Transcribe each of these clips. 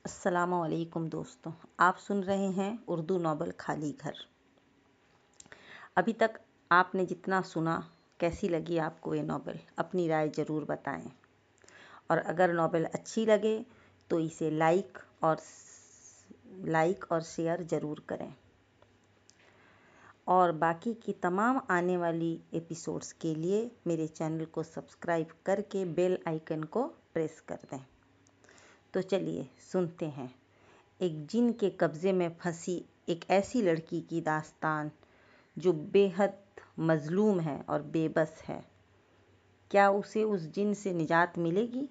अस्सलामुअलैकुम दोस्तों, आप सुन रहे हैं उर्दू नॉवल खाली घर। अभी तक आपने जितना सुना, कैसी लगी आपको ये नॉवल? अपनी राय ज़रूर बताएं। और अगर नॉवल अच्छी लगे तो इसे लाइक और शेयर ज़रूर करें। और बाकी की तमाम आने वाली एपिसोड्स के लिए मेरे चैनल को सब्सक्राइब करके बेल आइकन को प्रेस कर दें। तो चलिए सुनते हैं एक जिन के कब्ज़े में फंसी एक ऐसी लड़की की दास्तान जो बेहद मज़लूम है और बेबस है। क्या उसे उस जिन से निजात मिलेगी?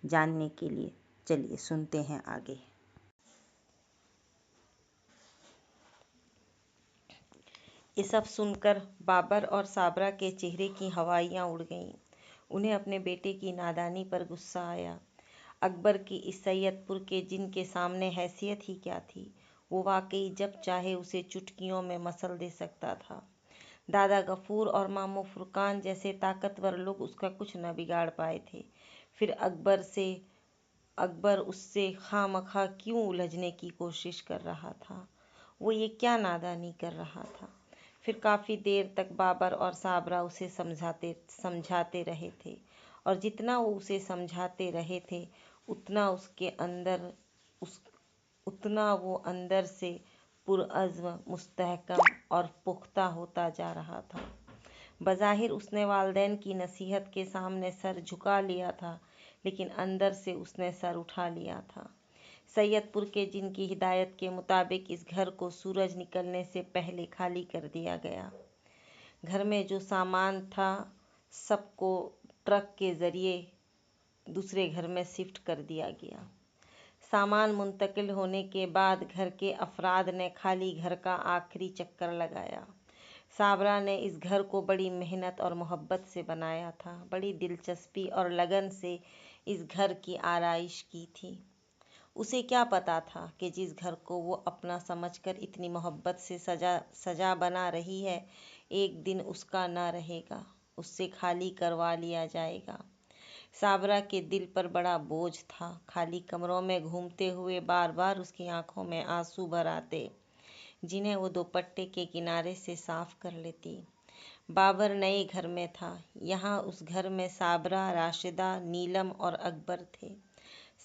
जानने के लिए चलिए सुनते हैं आगे। ये सब सुनकर बाबर और साबरा के चेहरे की हवाइयाँ उड़ गईं। उन्हें अपने बेटे की नादानी पर गुस्सा आया। अकबर की इस सैयदपुर के जिन के सामने हैसियत ही क्या थी। वो वाकई जब चाहे उसे चुटकियों में मसल दे सकता था। दादा गफूर और मामू फुरकान जैसे ताकतवर लोग उसका कुछ न बिगाड़ पाए थे। फिर अकबर उससे खामखा क्यों उलझने की कोशिश कर रहा था? वो ये क्या नादानी कर रहा था? फिर काफ़ी देर तक बाबर और साबरा उसे समझाते रहे थे, और जितना वो उसे समझाते रहे थे उतना वो अंदर से पुरअज़्म, मुस्तहकम और पुख्ता होता जा रहा था। बज़ाहिर उसने वालिदैन की नसीहत के सामने सर झुका लिया था, लेकिन अंदर से उसने सर उठा लिया था। सैयदपुर के जिन की हिदायत के मुताबिक इस घर को सूरज निकलने से पहले खाली कर दिया गया। घर में जो सामान था सबको ट्रक के ज़रिए दूसरे घर में शिफ्ट कर दिया गया। सामान मुंतकिल होने के बाद घर के अफराद ने खाली घर का आखिरी चक्कर लगाया। साबरा ने इस घर को बड़ी मेहनत और मोहब्बत से बनाया था। बड़ी दिलचस्पी और लगन से इस घर की आराइश की थी। उसे क्या पता था कि जिस घर को वो अपना समझकर इतनी मोहब्बत से सजा बना रही है, एक दिन उसका ना रहेगा, उससे खाली करवा लिया जाएगा। साबरा के दिल पर बड़ा बोझ था। खाली कमरों में घूमते हुए बार बार उसकी आंखों में आंसू भर आते, जिन्हें वो दुपट्टे के किनारे से साफ कर लेती। बाबर नए घर में था। यहाँ उस घर में साबरा, राशिदा, नीलम और अकबर थे।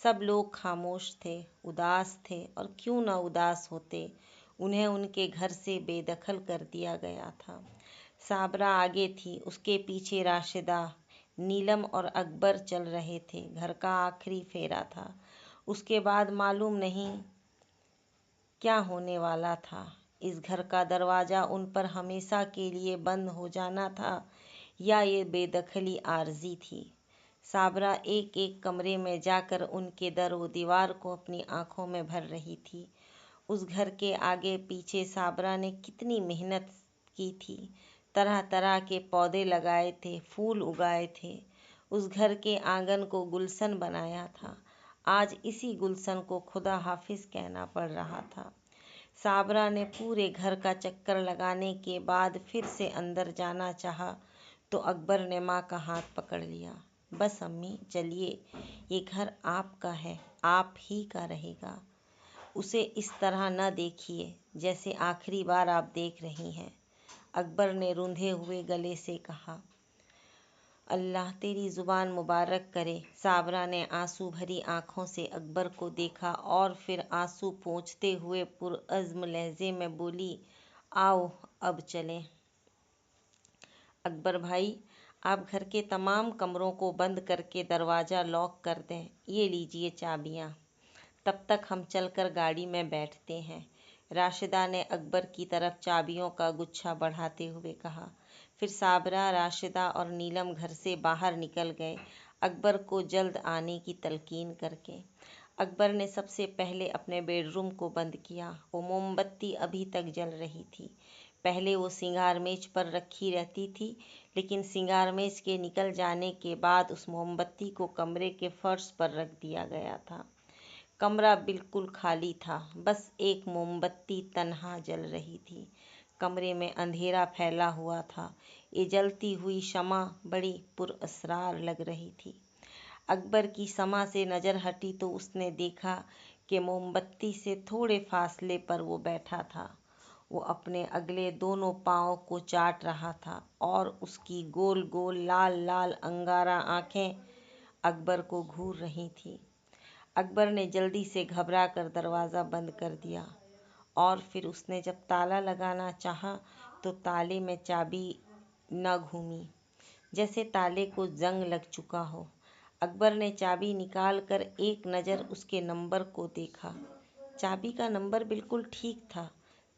सब लोग खामोश थे, उदास थे, और क्यों न उदास होते। उन्हें उनके घर से बेदखल कर दिया गया था। साबरा आगे थी, उसके पीछे राशिदा, नीलम और अकबर चल रहे थे। घर का आखिरी फेरा था। उसके बाद मालूम नहीं क्या होने वाला था। इस घर का दरवाज़ा उन पर हमेशा के लिए बंद हो जाना था, या ये बेदखली आर्जी थी। साबरा एक एक कमरे में जाकर उनके दर व दीवार को अपनी आंखों में भर रही थी। उस घर के आगे पीछे साबरा ने कितनी मेहनत की थी। तरह तरह के पौधे लगाए थे, फूल उगाए थे। उस घर के आंगन को गुलशन बनाया था। आज इसी गुलशन को खुदा हाफिज कहना पड़ रहा था। साबरा ने पूरे घर का चक्कर लगाने के बाद फिर से अंदर जाना चाहा, तो अकबर ने माँ का हाथ पकड़ लिया। बस अम्मी, चलिए, ये घर आपका है, आप ही का रहेगा। उसे इस तरह न देखिए जैसे आखिरी बार आप देख रही हैं, अकबर ने रूंधे हुए गले से कहा। अल्लाह तेरी ज़ुबान मुबारक करे। साबरा ने आंसू भरी आंखों से अकबर को देखा और फिर आंसू पोंछते हुए पुरअज़्म लहजे में बोली, आओ अब चलें। अकबर भाई, आप घर के तमाम कमरों को बंद करके दरवाज़ा लॉक कर दें। ये लीजिए चाबियाँ। तब तक हम चलकर गाड़ी में बैठते हैं। राशिदा ने अकबर की तरफ चाबियों का गुच्छा बढ़ाते हुए कहा। फिर साबरा, राशिदा और नीलम घर से बाहर निकल गए, अकबर को जल्द आने की तलकीन करके। अकबर ने सबसे पहले अपने बेडरूम को बंद किया। वो मोमबत्ती अभी तक जल रही थी। पहले वो सिंगार मेज पर रखी रहती थी, लेकिन सिंगार मेज के निकल जाने के बाद उस मोमबत्ती को कमरे के फर्श पर रख दिया गया था। कमरा बिल्कुल खाली था, बस एक मोमबत्ती तन्हा जल रही थी। कमरे में अंधेरा फैला हुआ था। ये जलती हुई शमा बड़ी पुरअसरार लग रही थी। अकबर की समा से नजर हटी तो उसने देखा कि मोमबत्ती से थोड़े फासले पर वो बैठा था। वो अपने अगले दोनों पाँव को चाट रहा था और उसकी गोल गोल लाल लाल अंगारा आंखें अकबर को घूर रही थी। अकबर ने जल्दी से घबरा कर दरवाज़ा बंद कर दिया और फिर उसने जब ताला लगाना चाहा तो ताले में चाबी न घूमी, जैसे ताले को जंग लग चुका हो। अकबर ने चाबी निकाल कर एक नज़र उसके नंबर को देखा। चाबी का नंबर बिल्कुल ठीक था।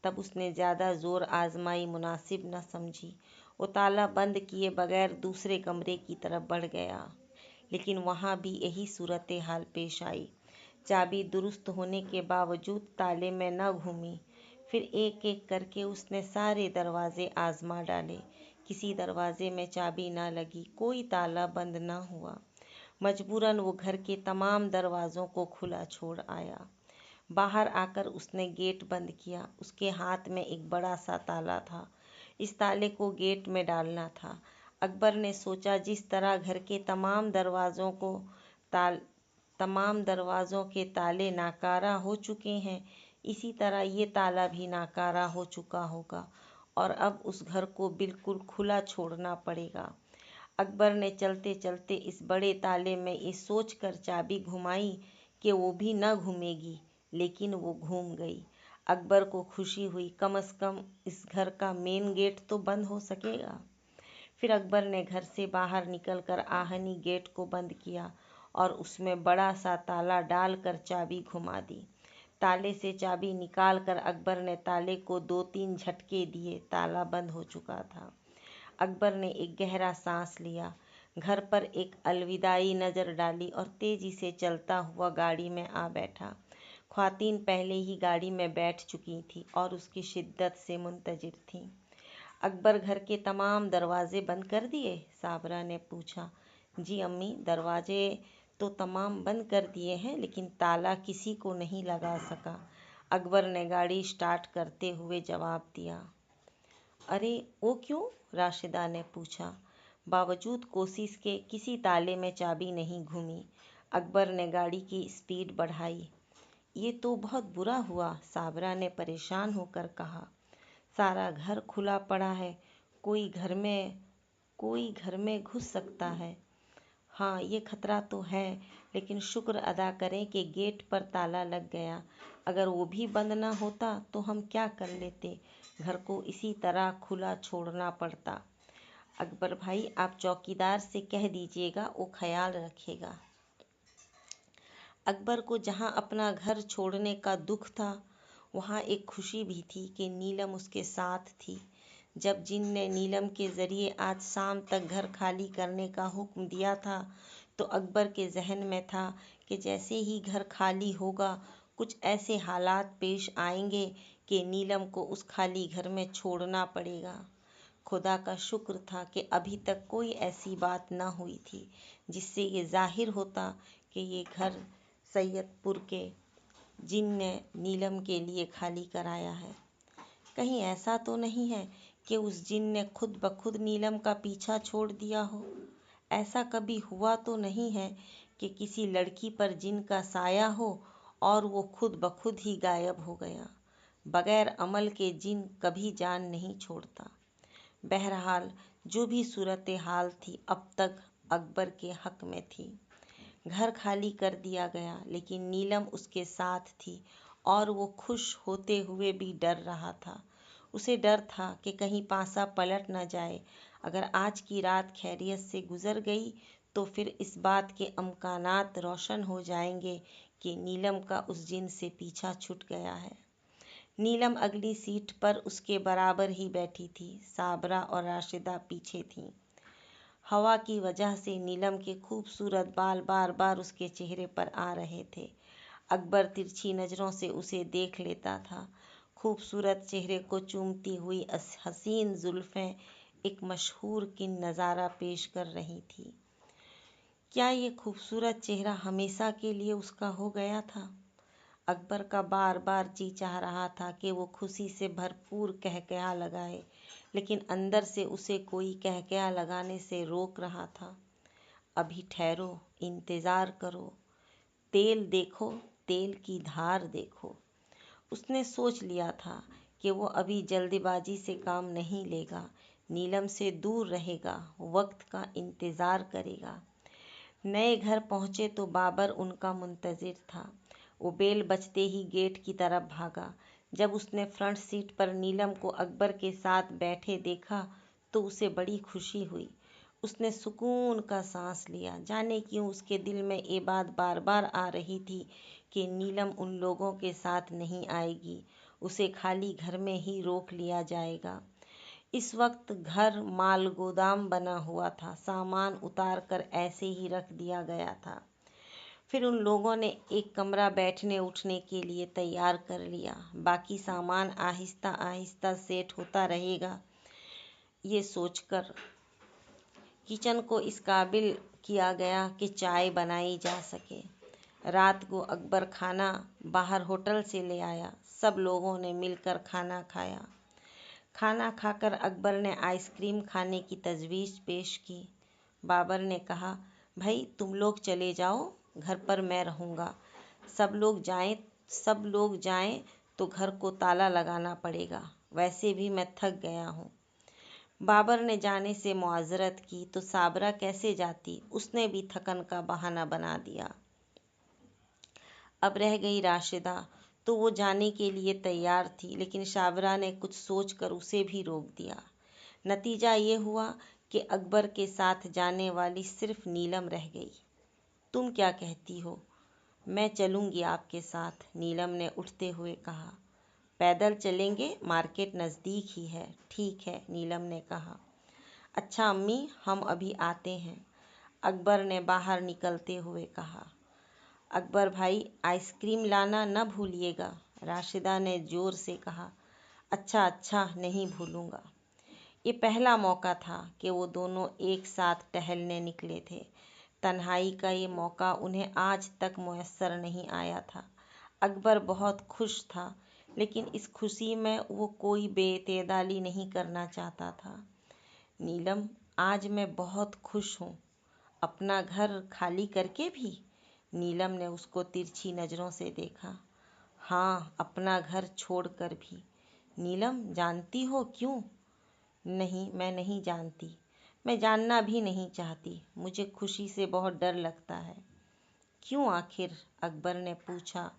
तब उसने ज़्यादा जोर आजमाई मुनासिब न समझी। वो ताला बंद किए बगैर दूसरे कमरे की तरफ बढ़ गया, लेकिन वहाँ भी यही सूरत हाल पेश आई। चाबी दुरुस्त होने के बावजूद ताले में न घूमी। फिर एक एक करके उसने सारे दरवाजे आजमा डाले। किसी दरवाजे में चाबी न लगी, कोई ताला बंद न हुआ। मजबूरन वो घर के तमाम दरवाज़ों को खुला छोड़ आया। बाहर आकर उसने गेट बंद किया। उसके हाथ में एक बड़ा सा ताला था। इस ताले को गेट में डालना था। अकबर ने सोचा, जिस तरह घर के तमाम दरवाज़ों के ताले नाकारा हो चुके हैं, इसी तरह ये ताला भी नाकारा हो चुका होगा और अब उस घर को बिल्कुल खुला छोड़ना पड़ेगा। अकबर ने चलते चलते इस बड़े ताले में ये सोच कर चाबी घुमाई कि वो भी न घूमेगी, लेकिन वो घूम गई। अकबर को खुशी हुई, कम से कम इस घर का मेन गेट तो बंद हो सकेगा। फिर अकबर ने घर से बाहर निकलकर आहनी गेट को बंद किया और उसमें बड़ा सा ताला डालकर चाबी घुमा दी। ताले से चाबी निकालकर अकबर ने ताले को 2-3 झटके दिए। ताला बंद हो चुका था। अकबर ने एक गहरा सांस लिया, घर पर एक अलविदाई नज़र डाली और तेजी से चलता हुआ गाड़ी में आ बैठा। ख्वातीन पहले ही गाड़ी में बैठ चुकी थी और उसकी शिद्दत से मुंतजिर थीं। अकबर घर के तमाम दरवाजे बंद कर दिए? साबरा ने पूछा। जी अम्मी, दरवाजे तो तमाम बंद कर दिए हैं, लेकिन ताला किसी को नहीं लगा सका। अकबर ने गाड़ी स्टार्ट करते हुए जवाब दिया। अरे वो क्यों? राशिदा ने पूछा। बावजूद कोशिश के किसी ताले में चाबी नहीं घूमी। अकबर ने गाड़ी की स्पीड बढ़ाई। ये तो बहुत बुरा हुआ, साबरा ने परेशान होकर कहा। सारा घर खुला पड़ा है, कोई घर में घुस सकता है। हाँ, ये खतरा तो है, लेकिन शुक्र अदा करें कि गेट पर ताला लग गया। अगर वो भी बंद ना होता तो हम क्या कर लेते? घर को इसी तरह खुला छोड़ना पड़ता। अकबर भाई, आप चौकीदार से कह दीजिएगा, वो ख्याल रखेगा। अकबर को जहाँ अपना घर छोड़ने का दुख था, वहाँ एक खुशी भी थी कि नीलम उसके साथ थी। जब जिन ने नीलम के ज़रिए आज शाम तक घर खाली करने का हुक्म दिया था, तो अकबर के जहन में था कि जैसे ही घर खाली होगा, कुछ ऐसे हालात पेश आएंगे कि नीलम को उस खाली घर में छोड़ना पड़ेगा। खुदा का शुक्र था कि अभी तक कोई ऐसी बात न हुई थी जिससे ये जाहिर होता कि ये घर सैयदपुर के जिन ने नीलम के लिए खाली कराया है। कहीं ऐसा तो नहीं है कि उस जिन ने खुद ब खुद नीलम का पीछा छोड़ दिया हो? ऐसा कभी हुआ तो नहीं है कि किसी लड़की पर जिन का साया हो और वो खुद ब खुद ही गायब हो गया? बगैर अमल के जिन कभी जान नहीं छोड़ता। बहरहाल, जो भी सूरत हाल थी, अब तक अकबर के हक में थी। घर खाली कर दिया गया, लेकिन नीलम उसके साथ थी और वो खुश होते हुए भी डर रहा था। उसे डर था कि कहीं पासा पलट न जाए। अगर आज की रात खैरियत से गुजर गई तो फिर इस बात के अमकानात रोशन हो जाएंगे कि नीलम का उस जिन से पीछा छूट गया है। नीलम अगली सीट पर उसके बराबर ही बैठी थी। साबरा और राशिदा पीछे थीं। हवा की वजह से नीलम के खूबसूरत बाल बार बार उसके चेहरे पर आ रहे थे। अकबर तिरछी नज़रों से उसे देख लेता था। खूबसूरत चेहरे को चूमती हुई हसीन जुल्फ़ें एक मशहूर किन नज़ारा पेश कर रही थी। क्या ये खूबसूरत चेहरा हमेशा के लिए उसका हो गया था? अकबर का बार बार जी चाह रहा था कि वो खुशी से भरपूर कहकहा लगाए, लेकिन अंदर से उसे कोई कहकहा लगाने से रोक रहा था। अभी ठहरो, इंतज़ार करो, तेल देखो, तेल की धार देखो। उसने सोच लिया था कि वो अभी जल्दबाजी से काम नहीं लेगा, नीलम से दूर रहेगा, वक्त का इंतज़ार करेगा। नए घर पहुंचे तो बाबर उनका मुंतज़िर था। वो बेल बजते ही गेट की तरफ भागा। जब उसने फ्रंट सीट पर नीलम को अकबर के साथ बैठे देखा तो उसे बड़ी खुशी हुई। उसने सुकून का सांस लिया। जाने क्यों उसके दिल में ये बात बार बार आ रही थी कि नीलम उन लोगों के साथ नहीं आएगी, उसे खाली घर में ही रोक लिया जाएगा। इस वक्त घर माल गोदाम बना हुआ था, सामान उतार कर ऐसे ही रख दिया गया था। फिर उन लोगों ने एक कमरा बैठने उठने के लिए तैयार कर लिया। बाकी सामान आहिस्ता आहिस्ता सेट होता रहेगा। ये सोचकर किचन को इस काबिल किया गया कि चाय बनाई जा सके। रात को अकबर खाना बाहर होटल से ले आया। सब लोगों ने मिलकर खाना खाया। खाना खाकर अकबर ने आइसक्रीम खाने की तजवीज़ पेश की। बाबर ने कहा, भाई तुम लोग चले जाओ, घर पर मैं रहूँगा। सब लोग जाएं तो घर को ताला लगाना पड़ेगा। वैसे भी मैं थक गया हूँ। बाबर ने जाने से मुआज़रत की तो साबरा कैसे जाती, उसने भी थकन का बहाना बना दिया। अब रह गई राशिदा, तो वो जाने के लिए तैयार थी, लेकिन साबरा ने कुछ सोचकर उसे भी रोक दिया। नतीजा ये हुआ कि अकबर के साथ जाने वाली सिर्फ नीलम रह गई। तुम क्या कहती हो? मैं चलूँगी आपके साथ, नीलम ने उठते हुए कहा। पैदल चलेंगे, मार्केट नज़दीक ही है। ठीक है, नीलम ने कहा। अच्छा अम्मी, हम अभी आते हैं, अकबर ने बाहर निकलते हुए कहा। अकबर भाई, आइसक्रीम लाना न भूलिएगा, राशिदा ने ज़ोर से कहा। अच्छा अच्छा, नहीं भूलूंगा। ये पहला मौका था कि वो दोनों एक साथ टहलने निकले थे। तन्हाई का ये मौका उन्हें आज तक मुयस्सर नहीं आया था। अकबर बहुत खुश था, लेकिन इस खुशी में वो कोई बेतैदाली नहीं करना चाहता था। नीलम, आज मैं बहुत खुश हूँ। अपना घर खाली करके भी? नीलम ने उसको तिरछी नज़रों से देखा। हाँ, अपना घर छोड़कर भी। नीलम, जानती हो क्यों? नहीं, मैं नहीं जानती। मैं जानना भी नहीं चाहती। मुझे खुशी से बहुत डर लगता है। क्यों आखिर? अकबर ने पूछा।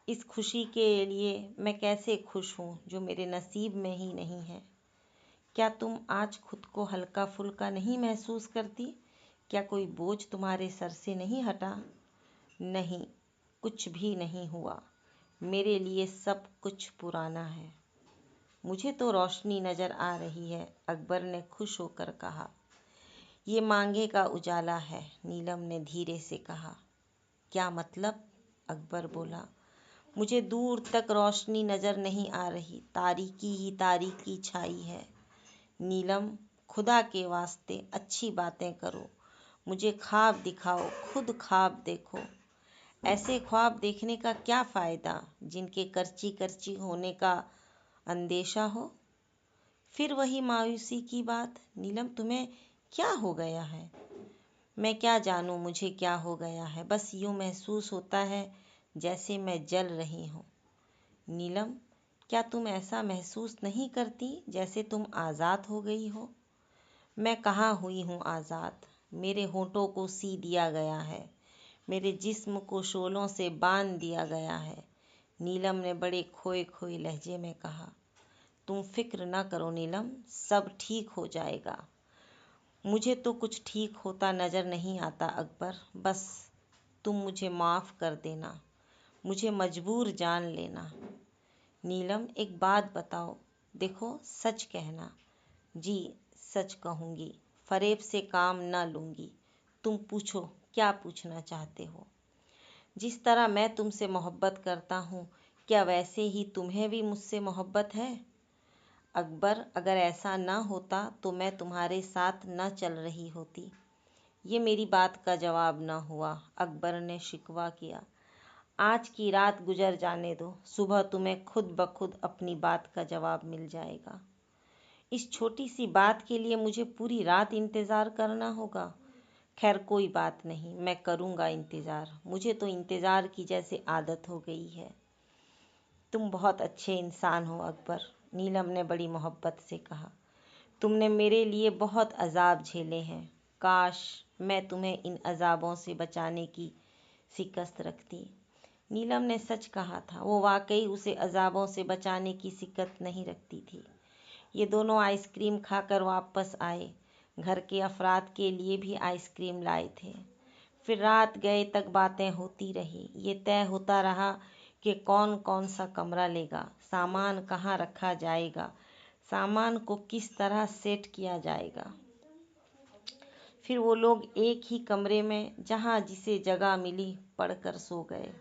इस खुशी के लिए मैं कैसे खुश हूँ जो मेरे नसीब में ही नहीं है। क्या तुम आज खुद को हल्का फुल्का नहीं महसूस करती? क्या कोई बोझ तुम्हारे सर से नहीं हटा? नहीं, कुछ भी नहीं हुआ। मेरे लिए सब कुछ पुराना है। मुझे तो रोशनी नज़र आ रही है, अकबर ने खुश होकर कहा। ये मांगे का उजाला है, नीलम ने धीरे से कहा। क्या मतलब? अकबर बोला। मुझे दूर तक रोशनी नज़र नहीं आ रही, तारीकी ही तारीकी छाई है। नीलम, खुदा के वास्ते अच्छी बातें करो, मुझे ख्वाब दिखाओ, खुद ख्वाब देखो। ऐसे ख्वाब देखने का क्या फ़ायदा जिनके करची करची होने का अंदेशा हो? फिर वही मायूसी की बात। नीलम, तुम्हें क्या हो गया है? मैं क्या जानूं मुझे क्या हो गया है, बस यूं महसूस होता है जैसे मैं जल रही हूँ। नीलम, क्या तुम ऐसा महसूस नहीं करती जैसे तुम आज़ाद हो गई हो? मैं कहाँ हुई हूँ आज़ाद। मेरे होंठों को सी दिया गया है, मेरे जिस्म को शोलों से बांध दिया गया है। नीलम ने बड़े खोए खोए लहजे में कहा। तुम फिक्र न करो नीलम, सब ठीक हो जाएगा। मुझे तो कुछ ठीक होता नज़र नहीं आता अकबर, बस तुम मुझे माफ़ कर देना, मुझे मजबूर जान लेना। नीलम, एक बात बताओ, देखो सच कहना। जी, सच कहूँगी, फरेब से काम न लूँगी। तुम पूछो, क्या पूछना चाहते हो? जिस तरह मैं तुमसे मोहब्बत करता हूँ, क्या वैसे ही तुम्हें भी मुझसे मोहब्बत है? अकबर, अगर ऐसा न होता तो मैं तुम्हारे साथ न चल रही होती। ये मेरी बात का जवाब न हुआ, अकबर ने शिकवा किया। आज की रात गुजर जाने दो, सुबह तुम्हें खुद ब खुद अपनी बात का जवाब मिल जाएगा। इस छोटी सी बात के लिए मुझे पूरी रात इंतज़ार करना होगा? खैर कोई बात नहीं, मैं करूँगा इंतज़ार। मुझे तो इंतज़ार की जैसे आदत हो गई है। तुम बहुत अच्छे इंसान हो अकबर, नीलम ने बड़ी मोहब्बत से कहा। तुमने मेरे लिए बहुत अजाब झेले हैं। काश मैं तुम्हें इन अजाबों से बचाने की शिकस्त रखती। नीलम ने सच कहा था, वो वाकई उसे अजाबों से बचाने की शिकस्त नहीं रखती थी। ये दोनों आइसक्रीम खाकर वापस आए। घर के अफराद के लिए भी आइसक्रीम लाए थे। फिर रात गए तक बातें होती रही। ये तय होता रहा कि कौन कौन सा कमरा लेगा, सामान कहाँ रखा जाएगा, सामान को किस तरह सेट किया जाएगा। फिर वो लोग एक ही कमरे में जहाँ जिसे जगह मिली पड़कर सो गए।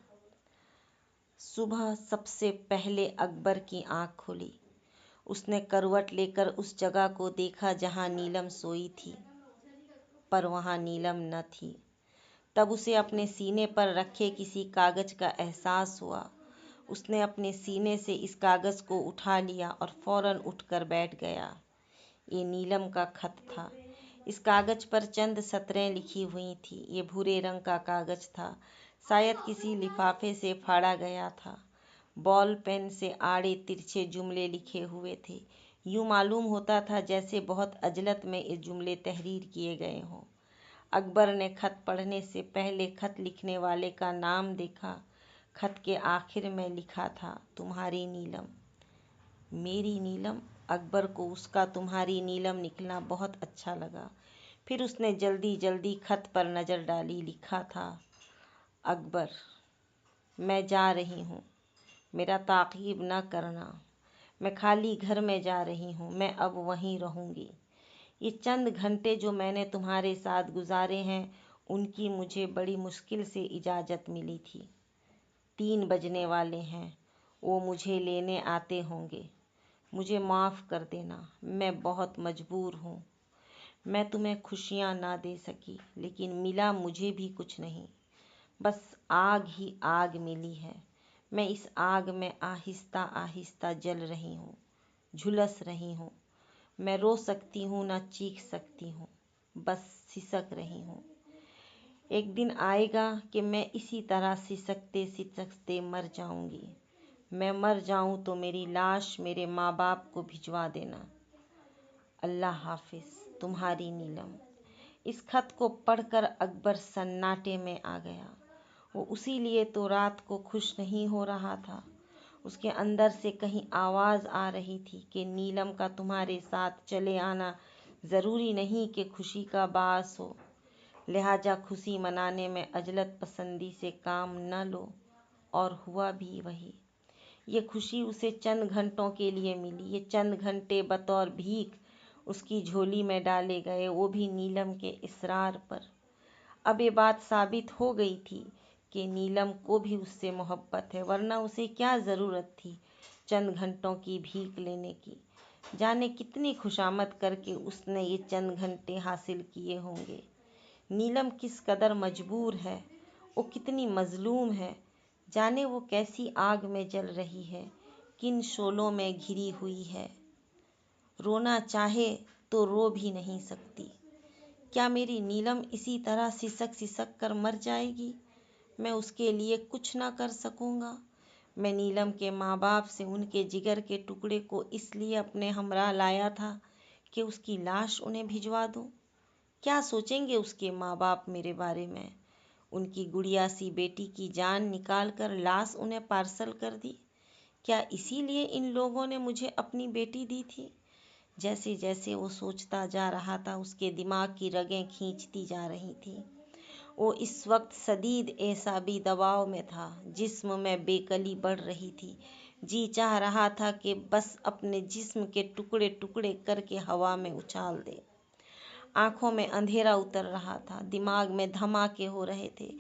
सुबह सबसे पहले अकबर की आंख खुली। उसने करवट लेकर उस जगह को देखा जहाँ नीलम सोई थी, पर वहाँ नीलम न थी। तब उसे अपने सीने पर रखे किसी कागज का एहसास हुआ। उसने अपने सीने से इस कागज को उठा लिया और फौरन उठकर बैठ गया। ये नीलम का खत था। इस कागज पर चंद सतरें लिखी हुई थी। ये भूरे रंग का कागज था, शायद किसी लिफाफे से फाड़ा गया था। बॉल पेन से आड़े तिरछे जुमले लिखे हुए थे। यूं मालूम होता था जैसे बहुत अजलत में ये जुमले तहरीर किए गए हों। अकबर ने खत पढ़ने से पहले खत लिखने वाले का नाम देखा। खत के आखिर में लिखा था, तुम्हारी नीलम। मेरी नीलम। अकबर को उसका तुम्हारी नीलम निकलना बहुत अच्छा लगा। फिर उसने जल्दी जल्दी खत पर नज़र डाली। लिखा था, अकबर, मैं जा रही हूँ, मेरा ताक़ीब न करना। मैं खाली घर में जा रही हूँ, मैं अब वहीं रहूँगी। ये चंद घंटे जो मैंने तुम्हारे साथ गुजारे हैं, उनकी मुझे बड़ी मुश्किल से इजाज़त मिली थी। 3 बजने वाले हैं, वो मुझे लेने आते होंगे। मुझे माफ़ कर देना, मैं बहुत मजबूर हूँ। मैं तुम्हें खुशियाँ ना दे सकी, लेकिन मिला मुझे भी कुछ नहीं, बस आग ही आग मिली है। मैं इस आग में आहिस्ता आहिस्ता जल रही हूँ, झुलस रही हूँ। मैं रो सकती हूँ ना चीख सकती हूँ, बस सिसक रही हूँ। एक दिन आएगा कि मैं इसी तरह सिसकते सिसकते मर जाऊंगी। मैं मर जाऊं तो मेरी लाश मेरे माँ बाप को भिजवा देना। अल्लाह हाफिज, तुम्हारी नीलम। इस खत को पढ़कर अकबर सन्नाटे में आ गया। वो उसी लिए तो रात को खुश नहीं हो रहा था। उसके अंदर से कहीं आवाज़ आ रही थी कि नीलम का तुम्हारे साथ चले आना ज़रूरी नहीं कि खुशी का बास हो, लिहाजा खुशी मनाने में अजलत पसंदी से काम न लो। और हुआ भी वही। ये खुशी उसे चंद घंटों के लिए मिली। ये चंद घंटे बतौर भीख उसकी झोली में डाले गए, वो भी नीलम के इसरार पर। अब ये बात साबित हो गई थी कि नीलम को भी उससे मोहब्बत है, वरना उसे क्या ज़रूरत थी चंद घंटों की भीख लेने की। जाने कितनी खुशामद करके उसने ये चंद घंटे हासिल किए होंगे। नीलम किस कदर मजबूर है, वो कितनी मजलूम है। जाने वो कैसी आग में जल रही है, किन शोलों में घिरी हुई है। रोना चाहे तो रो भी नहीं सकती। क्या मेरी नीलम इसी तरह सिसक सिसक कर मर जाएगी? मैं उसके लिए कुछ ना कर सकूँगा? मैं नीलम के माँ बाप से उनके जिगर के टुकड़े को इसलिए अपने हमरा लाया था कि उसकी लाश उन्हें भिजवा दूँ। क्या सोचेंगे उसके माँ बाप मेरे बारे में? उनकी गुड़िया सी बेटी की जान निकाल कर लाश उन्हें पार्सल कर दी। क्या इसीलिए इन लोगों ने मुझे अपनी बेटी दी थी? जैसे जैसे वो सोचता जा रहा था, उसके दिमाग की रगें खींचती जा रही थी। वो इस वक्त शदीद एसाबी दबाव में था। जिस्म में बेकली बढ़ रही थी। जी चाह रहा था कि बस अपने जिस्म के टुकड़े टुकड़े करके हवा में उछाल दे। आंखों में अंधेरा उतर रहा था, दिमाग में धमाके हो रहे थे,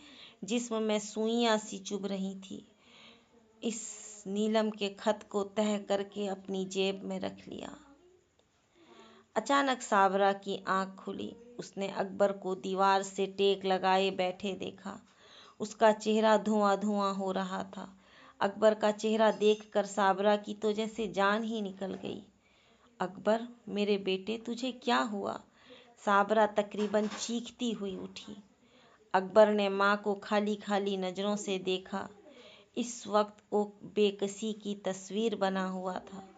जिस्म में सुइयां सी चुभ रही थी। इस नीलम के खत को तह करके अपनी जेब में रख लिया। अचानक साबरा की आंख खुली। उसने अकबर को दीवार से टेक लगाए बैठे देखा। उसका चेहरा धुआं धुआं हो रहा था। अकबर का चेहरा देखकर साबरा की तो जैसे जान ही निकल गई। अकबर, मेरे बेटे, तुझे क्या हुआ? साबरा तकरीबन चीखती हुई उठी। अकबर ने माँ को खाली खाली नजरों से देखा। इस वक्त वो बेकसी की तस्वीर बना हुआ था।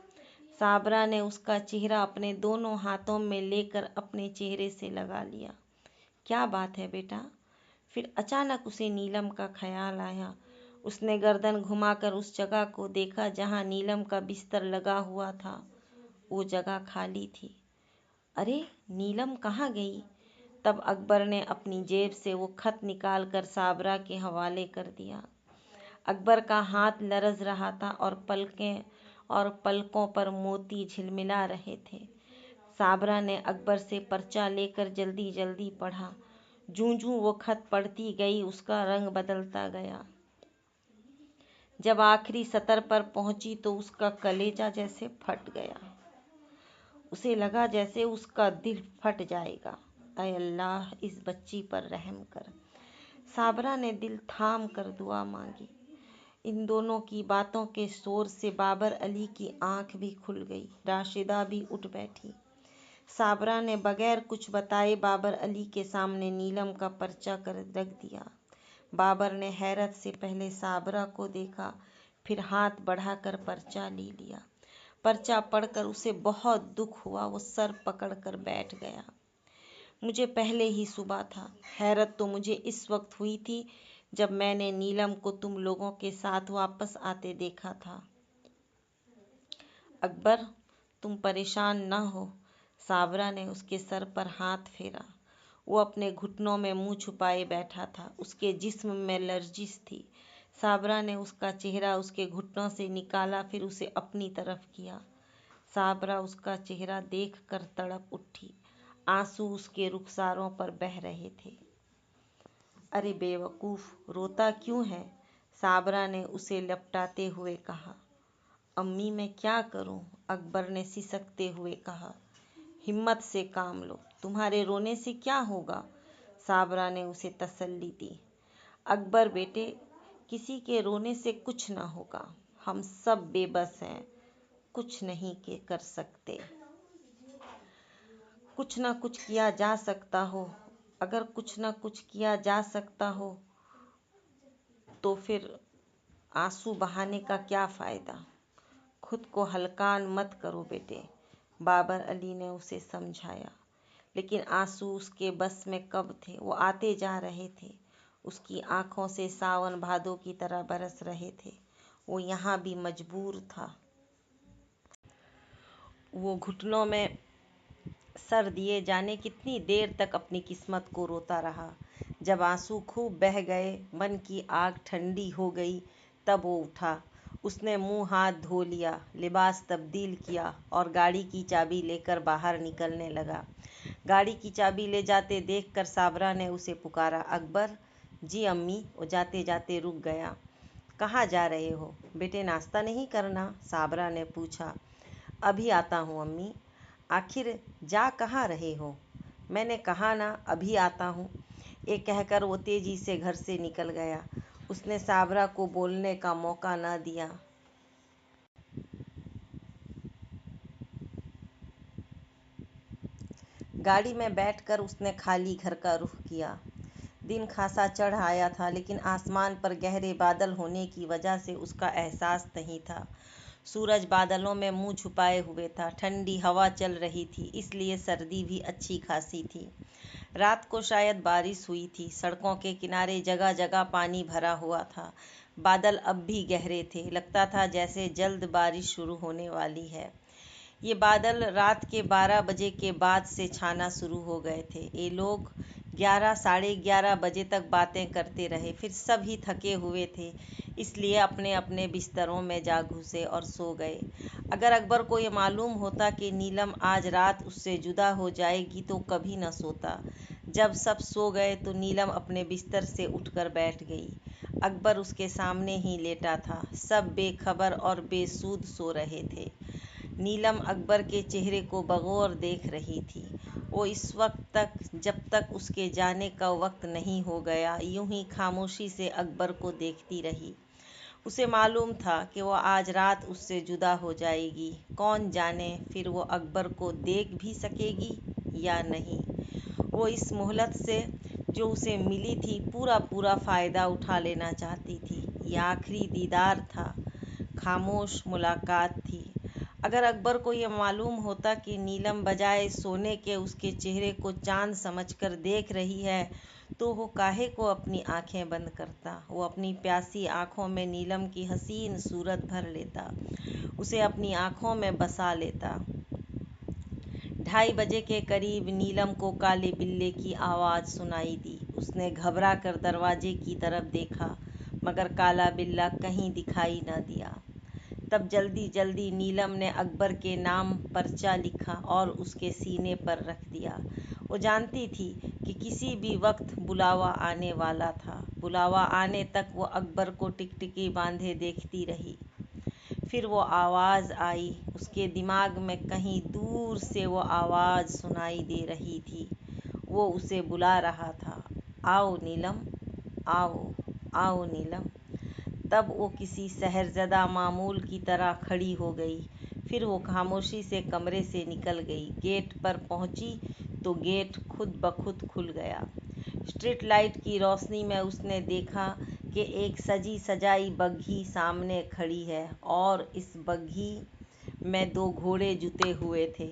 साबरा ने उसका चेहरा अपने दोनों हाथों में लेकर अपने चेहरे से लगा लिया। क्या बात है बेटा? फिर अचानक उसे नीलम का ख्याल आया। उसने गर्दन घुमाकर उस जगह को देखा जहां नीलम का बिस्तर लगा हुआ था। वो जगह खाली थी। अरे, नीलम कहाँ गई? तब अकबर ने अपनी जेब से वो खत निकाल कर साबरा के हवाले कर दिया। अकबर का हाथ लरज रहा था और पलकों पर मोती झिलमिला रहे थे। साबरा ने अकबर से पर्चा लेकर जल्दी जल्दी पढ़ा। जूं-जूं वो खत पढ़ती गई उसका रंग बदलता गया। जब आखिरी सतर पर पहुंची तो उसका कलेजा जैसे फट गया। उसे लगा जैसे उसका दिल फट जाएगा। ऐ अल्लाह, इस बच्ची पर रहम कर। साबरा ने दिल थाम कर दुआ मांगी। इन दोनों की बातों के शोर से बाबर अली की आंख भी खुल गई। राशिदा भी उठ बैठी। साबरा ने बगैर कुछ बताए बाबर अली के सामने नीलम का पर्चा कर रख दिया। बाबर ने हैरत से पहले साबरा को देखा, फिर हाथ बढ़ाकर पर्चा ले लिया। पर्चा पढ़कर उसे बहुत दुख हुआ। वो सर पकड़कर बैठ गया। मुझे पहले ही सुबह था। हैरत तो मुझे इस वक्त हुई थी जब मैंने नीलम को तुम लोगों के साथ वापस आते देखा था। अकबर, तुम परेशान न हो। साबरा ने उसके सर पर हाथ फेरा। वो अपने घुटनों में मुंह छुपाए बैठा था। उसके जिस्म में लर्जिश थी। साबरा ने उसका चेहरा उसके घुटनों से निकाला, फिर उसे अपनी तरफ किया। साबरा उसका चेहरा देखकर तड़प उठी। आंसू उसके रुखसारों पर बह रहे थे। अरे बेवकूफ, रोता क्यों है? साबरा ने उसे लपटाते हुए कहा। अम्मी, मैं क्या करूं? अकबर ने सिसकते हुए कहा। हिम्मत से काम लो, तुम्हारे रोने से क्या होगा? साबरा ने उसे तसल्ली दी। अकबर बेटे, किसी के रोने से कुछ ना होगा। हम सब बेबस हैं, कुछ नहीं के कर सकते। कुछ ना कुछ किया जा सकता हो। अगर कुछ ना कुछ किया जा सकता हो तो फिर आंसू बहाने का क्या फ़ायदा? खुद को हल्का मत करो बेटे, बाबर अली ने उसे समझाया। लेकिन आंसू उसके बस में कब थे? वो आते जा रहे थे। उसकी आंखों से सावन भादों की तरह बरस रहे थे। वो यहाँ भी मजबूर था। वो घुटनों में सर दिए जाने कितनी देर तक अपनी किस्मत को रोता रहा। जब आंसू खूब बह गए, मन की आग ठंडी हो गई, तब वो उठा। उसने मुंह हाथ धो लिया, लिबास तब्दील किया और गाड़ी की चाबी लेकर बाहर निकलने लगा। गाड़ी की चाबी ले जाते देखकर साबरा ने उसे पुकारा। अकबर। जी अम्मी। वो जाते जाते रुक गया। कहाँ जा रहे हो बेटे? नाश्ता नहीं करना? साबरा ने पूछा। अभी आता हूँ अम्मी। आखिर जा कहाँ रहे हो? मैंने कहा ना, अभी आता हूँ। ये कहकर वो तेजी से घर से निकल गया। उसने साबरा को बोलने का मौका न दिया। गाड़ी में बैठकर उसने खाली घर का रुख किया। दिन खासा चढ़ आया था, लेकिन आसमान पर गहरे बादल होने की वजह से उसका एहसास नहीं था। सूरज बादलों में मुंह छुपाए हुए था। ठंडी हवा चल रही थी, इसलिए सर्दी भी अच्छी खासी थी। रात को शायद बारिश हुई थी। सड़कों के किनारे जगह जगह पानी भरा हुआ था। बादल अब भी गहरे थे। लगता था जैसे जल्द बारिश शुरू होने वाली है। ये बादल रात के 12 बजे के बाद से छाना शुरू हो गए थे। ये लोग 11 साढ़े 11 बजे तक बातें करते रहे। फिर सब ही थके हुए थे, इसलिए अपने अपने बिस्तरों में जा घुसे और सो गए। अगर अकबर को ये मालूम होता कि नीलम आज रात उससे जुदा हो जाएगी तो कभी न सोता। जब सब सो गए तो नीलम अपने बिस्तर से उठकर बैठ गई। अकबर उसके सामने ही लेटा था। सब बेखबर और बेसुध सो रहे थे। नीलम अकबर के चेहरे को बगौर देख रही थी। वो इस वक्त तक, जब तक उसके जाने का वक्त नहीं हो गया, यूं ही खामोशी से अकबर को देखती रही। उसे मालूम था कि वो आज रात उससे जुदा हो जाएगी। कौन जाने फिर वो अकबर को देख भी सकेगी या नहीं। वो इस मोहलत से जो उसे मिली थी पूरा पूरा फ़ायदा उठा लेना चाहती थी। ये आखिरी दीदार था, खामोश मुलाकात थी। अगर अकबर को यह मालूम होता कि नीलम बजाय सोने के उसके चेहरे को चांद समझकर देख रही है, तो वो काहे को अपनी आंखें बंद करता। वो अपनी प्यासी आंखों में नीलम की हसीन सूरत भर लेता, उसे अपनी आंखों में बसा लेता। 2:30 बजे के करीब नीलम को काले बिल्ले की आवाज़ सुनाई दी। उसने घबरा कर दरवाजे की तरफ देखा, मगर काला बिल्ला कहीं दिखाई न दिया। तब जल्दी जल्दी नीलम ने अकबर के नाम पर्चा लिखा और उसके सीने पर रख दिया। वो जानती थी कि किसी भी वक्त बुलावा आने वाला था। बुलावा आने तक वो अकबर को टिकटिकी बांधे देखती रही। फिर वो आवाज़ आई। उसके दिमाग में कहीं दूर से वो आवाज़ सुनाई दे रही थी। वो उसे बुला रहा था, आओ नीलम, आओ, आओ नीलम। तब वो किसी सहरज़दा मामूल की तरह खड़ी हो गई। फिर वो खामोशी से कमरे से निकल गई। गेट पर पहुंची तो गेट खुद ब खुद खुल गया। स्ट्रीट लाइट की रोशनी में उसने देखा कि एक सजी सजाई बग्घी सामने खड़ी है और इस बग्घी में 2 घोड़े जुते हुए थे,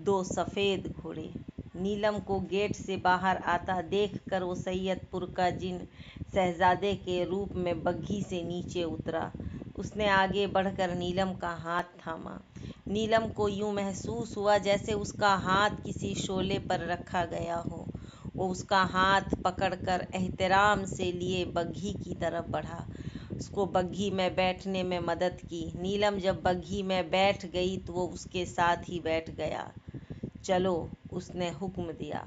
2 सफ़ेद घोड़े। नीलम को गेट से बाहर आता देखकर वो सैयदपुर का जिन शहजादे के रूप में बग्घी से नीचे उतरा। उसने आगे बढ़कर नीलम का हाथ थामा। नीलम को यूं महसूस हुआ जैसे उसका हाथ किसी शोले पर रखा गया हो। वो उसका हाथ पकड़कर एहतराम से लिए बग्घी की तरफ बढ़ा, उसको बग्घी में बैठने में मदद की। नीलम जब बग्घी में बैठ गई तो वो उसके साथ ही बैठ गया। चलो, उसने हुक्म दिया।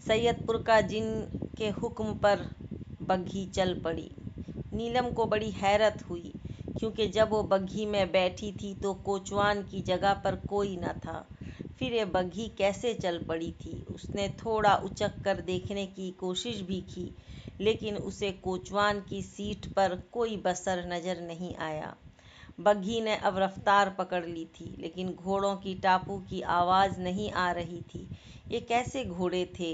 सैयदपुर का जिन के हुक्म पर बग्घी चल पड़ी। नीलम को बड़ी हैरत हुई, क्योंकि जब वो बग्घी में बैठी थी तो कोचवान की जगह पर कोई न था। फिर ये बग्घी कैसे चल पड़ी थी? उसने थोड़ा उचक कर देखने की कोशिश भी की, लेकिन उसे कोचवान की सीट पर कोई बसर नजर नहीं आया। बग्घी ने अब रफ्तार पकड़ ली थी, लेकिन घोड़ों की टापू की आवाज़ नहीं आ रही थी। ये कैसे घोड़े थे?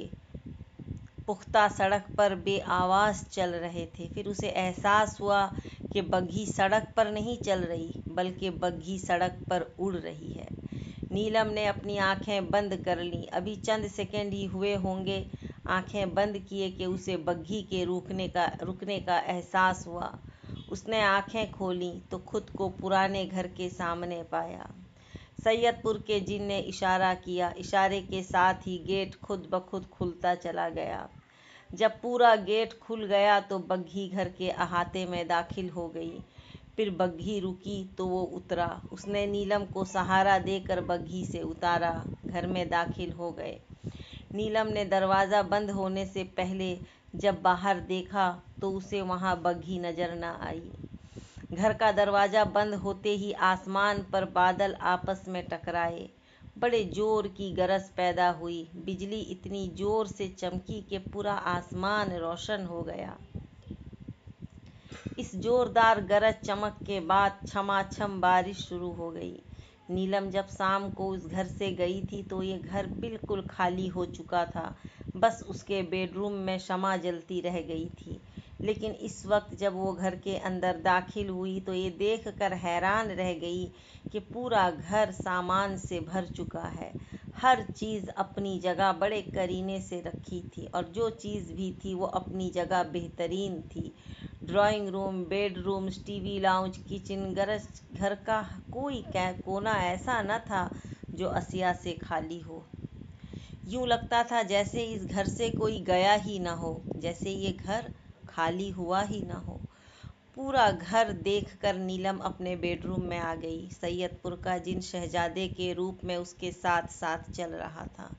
पुख्ता सड़क पर बेआवाज़ चल रहे थे। फिर उसे एहसास हुआ कि बग्घी सड़क पर नहीं चल रही, बल्कि बग्घी सड़क पर उड़ रही है। नीलम ने अपनी आंखें बंद कर लीं। अभी चंद सेकंड ही हुए होंगे आंखें बंद किए कि उसे बग्घी के रुकने का एहसास हुआ। उसने आंखें खोलीं तो खुद को पुराने घर के सामने पाया। सैयदपुर के जिन ने इशारा किया। इशारे के साथ ही गेट खुद ब खुद खुलता चला गया। जब पूरा गेट खुल गया तो बग्घी घर के अहाते में दाखिल हो गई। फिर बग्घी रुकी तो वो उतरा। उसने नीलम को सहारा देकर बग्घी से उतारा। घर में दाखिल हो गए। नीलम ने दरवाज़ा बंद होने से पहले जब बाहर देखा तो उसे वहाँ बग्घी नजर न आई। घर का दरवाज़ा बंद होते ही आसमान पर बादल आपस में टकराए। बड़े जोर की गरज पैदा हुई। बिजली इतनी जोर से चमकी कि पूरा आसमान रोशन हो गया। इस जोरदार गरज चमक के बाद छमाछम बारिश शुरू हो गई। नीलम जब शाम को उस घर से गई थी तो ये घर बिल्कुल खाली हो चुका था। बस उसके बेडरूम में शमा जलती रह गई थी। लेकिन इस वक्त जब वो घर के अंदर दाखिल हुई तो ये देखकर हैरान रह गई कि पूरा घर सामान से भर चुका है। हर चीज़ अपनी जगह बड़े करीने से रखी थी, और जो चीज़ भी थी वो अपनी जगह बेहतरीन थी। Drawing room, bedroom, TV lounge, kitchen, घर का कोई कोना ऐसा न था जो असिया से खाली हो। यूं लगता था जैसे इस घर से कोई गया ही न हो, जैसे ये घर खाली हुआ ही न हो। पूरा घर देखकर नीलम अपने बेडरूम में आ गई। सैयदपुर का जिन शहजादे के रूप में उसके साथ साथ चल रहा था।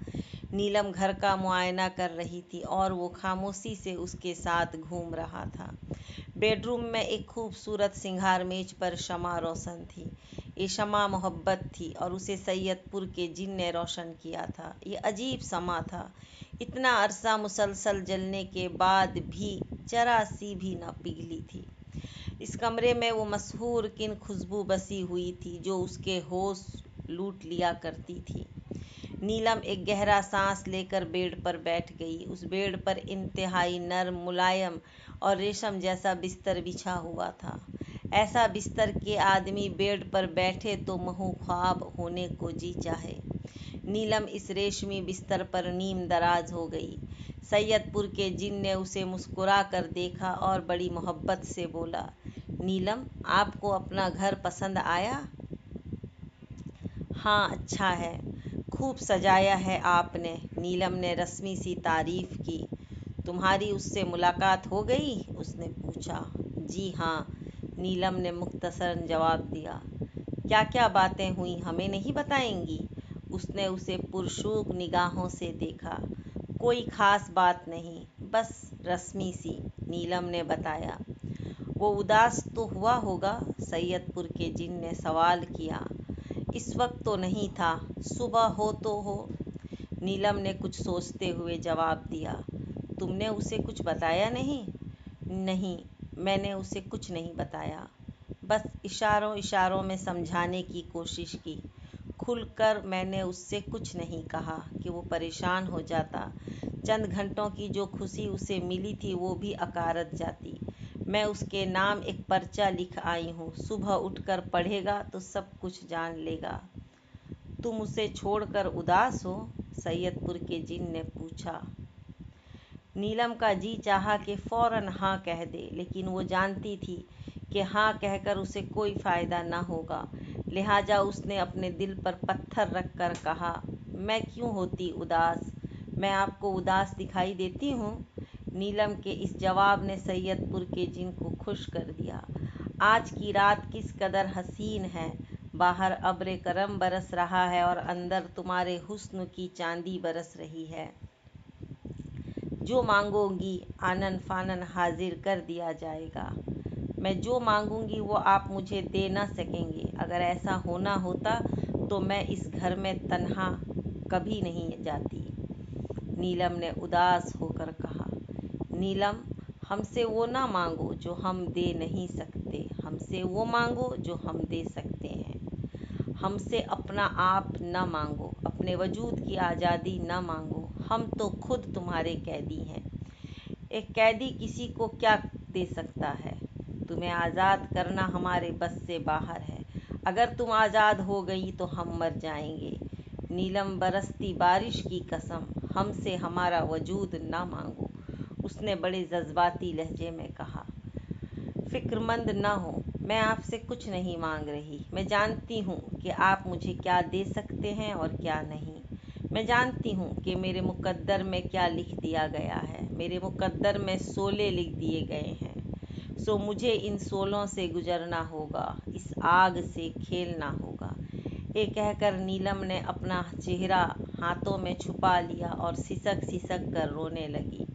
नीलम घर का मुआयना कर रही थी और वो खामोशी से उसके साथ घूम रहा था। बेडरूम में एक खूबसूरत सिंगार मेज पर शमा रोशन थी। ये शमा मोहब्बत थी और उसे सैयदपुर के जिन ने रोशन किया था। ये अजीब समा था। इतना अरसा मुसलसल जलने के बाद भी जरा सी भी न पिघली थी। इस कमरे में वो मशहूर किन खुशबू बसी हुई थी जो उसके होश लूट लिया करती थी। नीलम एक गहरा सांस लेकर बेड पर बैठ गई। उस बेड पर इंतहाई नर्म, मुलायम और रेशम जैसा बिस्तर बिछा हुआ था। ऐसा बिस्तर के आदमी बेड पर बैठे तो महू ख्वाब होने को जी चाहे। नीलम इस रेशमी बिस्तर पर नीम दराज हो गई। सैयदपुर के जिन ने उसे मुस्कुरा कर देखा और बड़ी मोहब्बत से बोला, नीलम, आपको अपना घर पसंद आया? हाँ, अच्छा है, खूब सजाया है आपने। नीलम ने रस्मी सी तारीफ की। तुम्हारी उससे मुलाकात हो गई? उसने पूछा। जी हाँ, नीलम ने मुख्तसरन जवाब दिया। क्या क्या बातें हुई, हमें नहीं बताएंगी? उसने उसे पुरशूक निगाहों से देखा। कोई खास बात नहीं, बस रस्मी सी, नीलम ने बताया। वो उदास तो हुआ होगा? सैयदपुर के जिन ने सवाल किया। इस वक्त तो नहीं था, सुबह हो तो हो, नीलम ने कुछ सोचते हुए जवाब दिया। तुमने उसे कुछ बताया नहीं? नहीं, मैंने उसे कुछ नहीं बताया, बस इशारों इशारों में समझाने की कोशिश की। खुलकर मैंने उससे कुछ नहीं कहा कि वो परेशान हो जाता। चंद घंटों की जो खुशी उसे मिली थी वो भी अकारत जाती। मैं उसके नाम एक पर्चा लिख आई हूँ, सुबह उठकर पढ़ेगा तो सब कुछ जान लेगा। तुम उसे छोड़कर उदास हो? सैयदपुर के जिन ने पूछा। नीलम का जी चाहा कि फौरन हाँ कह दे, लेकिन वो जानती थी कि हाँ कहकर उसे कोई फ़ायदा न होगा। लिहाजा उसने अपने दिल पर पत्थर रख कर कहा, मैं क्यों होती उदास? मैं आपको उदास दिखाई देती हूँ? नीलम के इस जवाब ने सैयदपुर के जिन को खुश कर दिया। आज की रात किस कदर हसीन है। बाहर अब्र करम बरस रहा है और अंदर तुम्हारे हुस्न की चांदी बरस रही है। जो मांगोगी आनन फानन हाजिर कर दिया जाएगा। मैं जो मांगूंगी वो आप मुझे दे ना सकेंगे। अगर ऐसा होना होता तो मैं इस घर में तन्हा कभी नहीं जाती। नीलम ने उदास होकर कहा। नीलम, हमसे वो ना मांगो जो हम दे नहीं सकते, हमसे वो मांगो जो हम दे सकते हैं। हमसे अपना आप न मांगो, अपने वजूद की आज़ादी न मांगो, हम तो खुद तुम्हारे कैदी हैं। एक कैदी किसी को क्या दे सकता है? तुम्हें आज़ाद करना हमारे बस से बाहर है। अगर तुम आज़ाद हो गई तो हम मर जाएंगे। नीलम, बरसती बारिश की कसम, हमसे हमारा वजूद ना मांगो, उसने बड़े जज्बाती लहजे में कहा। फिक्रमंद न हो, मैं आपसे कुछ नहीं मांग रही। मैं जानती हूँ कि आप मुझे क्या दे सकते हैं और क्या नहीं। मैं जानती हूँ कि मेरे मुकद्दर में क्या लिख दिया गया है। मेरे मुकद्दर में सोले लिख दिए गए हैं, सो मुझे इन सोलों से गुजरना होगा, इस आग से खेलना होगा। ये कहकर नीलम ने अपना चेहरा हाथों में छुपा लिया और सिसक सिसक कर रोने लगी।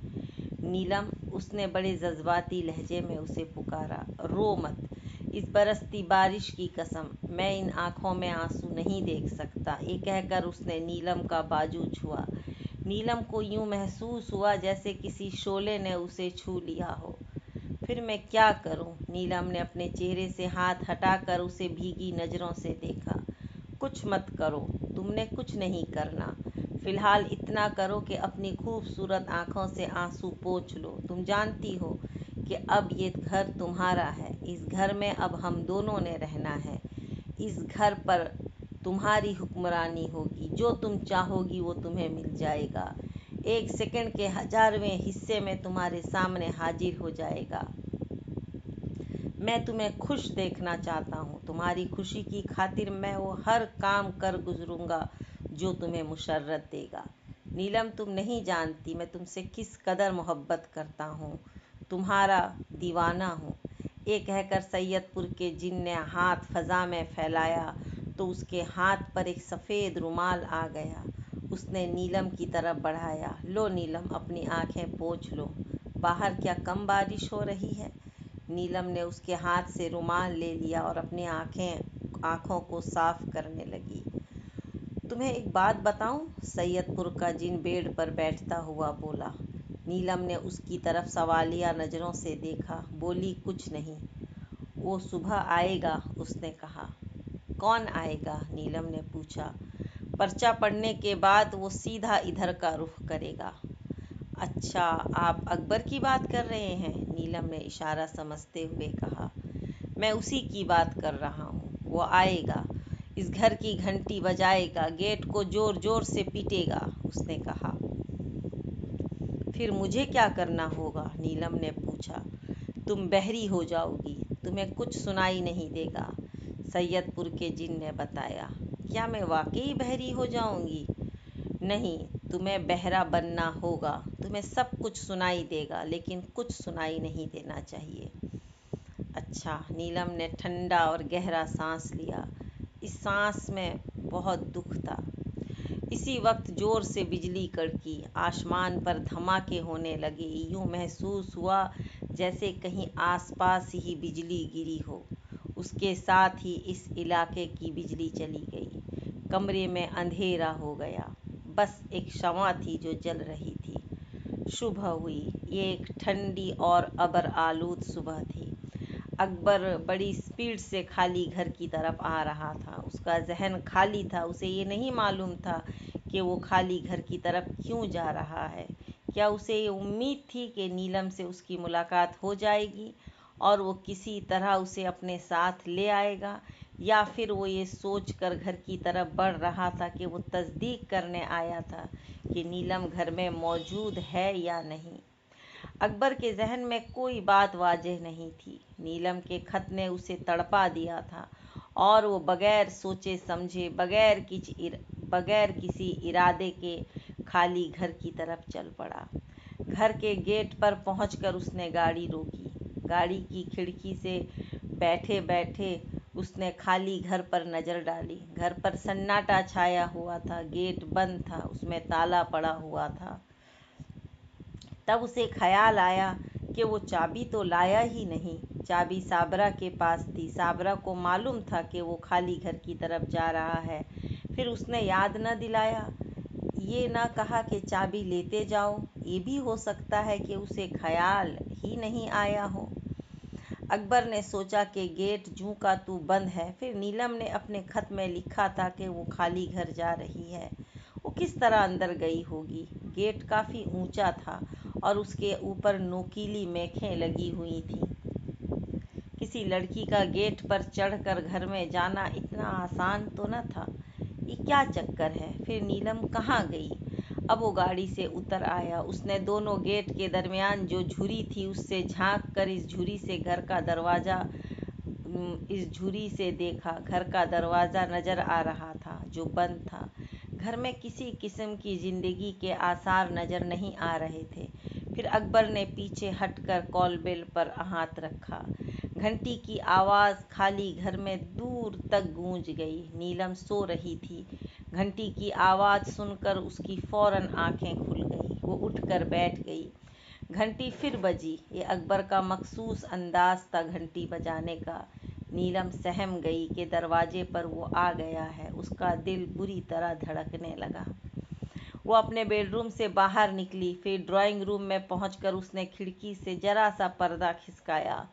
नीलम, उसने बड़े जज्बाती लहजे में उसे पुकारा, रो मत। इस बरसती बारिश की कसम, मैं इन आँखों में आंसू नहीं देख सकता। ये कहकर उसने नीलम का बाजू छुआ। नीलम को यूं महसूस हुआ जैसे किसी शोले ने उसे छू लिया हो। फिर मैं क्या करूं? नीलम ने अपने चेहरे से हाथ हटाकर उसे भीगी नज़रों से देखा। कुछ मत करो, तुमने कुछ नहीं करना। फिलहाल इतना करो कि अपनी खूबसूरत आंखों से आंसू पोंछ लो। तुम जानती हो कि अब ये घर तुम्हारा है। इस घर में अब हम दोनों ने रहना है। इस घर पर तुम्हारी हुक्मरानी होगी। जो तुम चाहोगी वो तुम्हें मिल जाएगा। एक सेकंड के 1000वें हिस्से में तुम्हारे सामने हाजिर हो जाएगा। मैं तुम्हें खुश देखना चाहता हूँ। तुम्हारी खुशी की खातिर मैं वो हर काम कर गुजरूंगा जो तुम्हें मुशर्रत देगा। नीलम, तुम नहीं जानती मैं तुमसे किस कदर मोहब्बत करता हूँ। तुम्हारा दीवाना हूँ। ये कहकर सैयदपुर के जिन ने हाथ फजा में फैलाया तो उसके हाथ पर एक सफ़ेद रुमाल आ गया। उसने नीलम की तरफ बढ़ाया। लो नीलम, अपनी आंखें पोंछ लो। बाहर क्या कम बारिश हो रही है? नीलम ने उसके हाथ से रुमाल ले लिया और अपनी आंखों को साफ करने लगी। तुम्हें एक बात बताऊं? सैयदपुर का जिन बेड पर बैठता हुआ बोला। नीलम ने उसकी तरफ सवालिया नज़रों से देखा। बोली, कुछ नहीं। वो सुबह आएगा, उसने कहा। कौन आएगा? नीलम ने पूछा। पर्चा पढ़ने के बाद वो सीधा इधर का रुख करेगा। अच्छा, आप अकबर की बात कर रहे हैं? नीलम ने इशारा समझते हुए कहा। मैं उसी की बात कर रहा हूँ। वो आएगा, इस घर की घंटी बजाएगा, गेट को जोर जोर से पीटेगा, उसने कहा। फिर मुझे क्या करना होगा? नीलम ने पूछा। तुम बहरी हो जाओगी, तुम्हें कुछ सुनाई नहीं देगा, सैयदपुर के जिन ने बताया। क्या मैं वाकई बहरी हो जाऊंगी? नहीं, तुम्हें बहरा बनना होगा। तुम्हें सब कुछ सुनाई देगा, लेकिन कुछ सुनाई नहीं देना चाहिए। अच्छा, नीलम ने ठंडा और गहरा सांस लिया। इस सांस में बहुत दुख था। इसी वक्त जोर से बिजली कड़की, आसमान पर धमाके होने लगे। यूं महसूस हुआ जैसे कहीं आसपास ही बिजली गिरी हो। उसके साथ ही इस इलाके की बिजली चली गई। कमरे में अंधेरा हो गया। बस एक शम्मा थी जो जल रही थी। सुबह हुई। ये एक ठंडी और अबर आलूद सुबह थी। अकबर बड़ी स्पीड से खाली घर की तरफ आ रहा था। उसका जहन खाली था। उसे ये नहीं मालूम था कि वो खाली घर की तरफ क्यों जा रहा है। क्या उसे ये उम्मीद थी कि नीलम से उसकी मुलाकात हो जाएगी और वो किसी तरह उसे अपने साथ ले आएगा, या फिर वो ये सोचकर घर की तरफ बढ़ रहा था कि वो तस्दीक करने आया था कि नीलम घर में मौजूद है या नहीं। अकबर के जहन में कोई बात वाज़ेह नहीं थी। नीलम के खत ने उसे तड़पा दिया था और वो बगैर सोचे समझे, बगैर किसी इरादे के खाली घर की तरफ चल पड़ा। घर के गेट पर पहुंचकर उसने गाड़ी रोकी। गाड़ी की खिड़की से बैठे बैठे उसने खाली घर पर नज़र डाली। घर पर सन्नाटा छाया हुआ था। गेट बंद था, उसमें ताला पड़ा हुआ था। तब उसे ख्याल आया कि वो चाबी तो लाया ही नहीं। चाबी साबरा के पास थी। साबरा को मालूम था कि वो खाली घर की तरफ जा रहा है। फिर उसने याद न दिलाया, ये ना कहा कि चाबी लेते जाओ। ये भी हो सकता है कि उसे ख्याल ही नहीं आया हो। अकबर ने सोचा कि गेट जूं का तू बंद है। फिर नीलम ने अपने खत में लिखा था कि वो खाली घर जा रही है। वो किस तरह अंदर गई होगी? गेट काफ़ी ऊंचा था और उसके ऊपर नोकीली मेखें लगी हुई थीं। किसी लड़की का गेट पर चढ़कर घर में जाना इतना आसान तो न था। ये क्या चक्कर है? फिर नीलम कहाँ गई? अब वो गाड़ी से उतर आया। उसने दोनों गेट के दरमियान जो झुरी थी उससे झांक कर इस झुरी से देखा। घर का दरवाज़ा नज़र आ रहा था जो बंद था। घर में किसी किस्म की जिंदगी के आसार नज़र नहीं आ रहे थे। फिर अकबर ने पीछे हटकर कॉल बेल पर हाथ रखा। घंटी की आवाज़ खाली घर में दूर तक गूंज गई। नीलम सो रही थी। घंटी की आवाज़ सुनकर उसकी फौरन आंखें खुल गईं। वो उठकर बैठ गई। घंटी फिर बजी। ये अकबर का मखसूस अंदाज था घंटी बजाने का। नीलम सहम गई कि दरवाजे पर वो आ गया है। उसका दिल बुरी तरह धड़कने लगा। वो अपने बेडरूम से बाहर निकली। फिर ड्राइंग रूम में पहुंचकर उसने खिड़की से जरा सा पर्दा खिसकाया।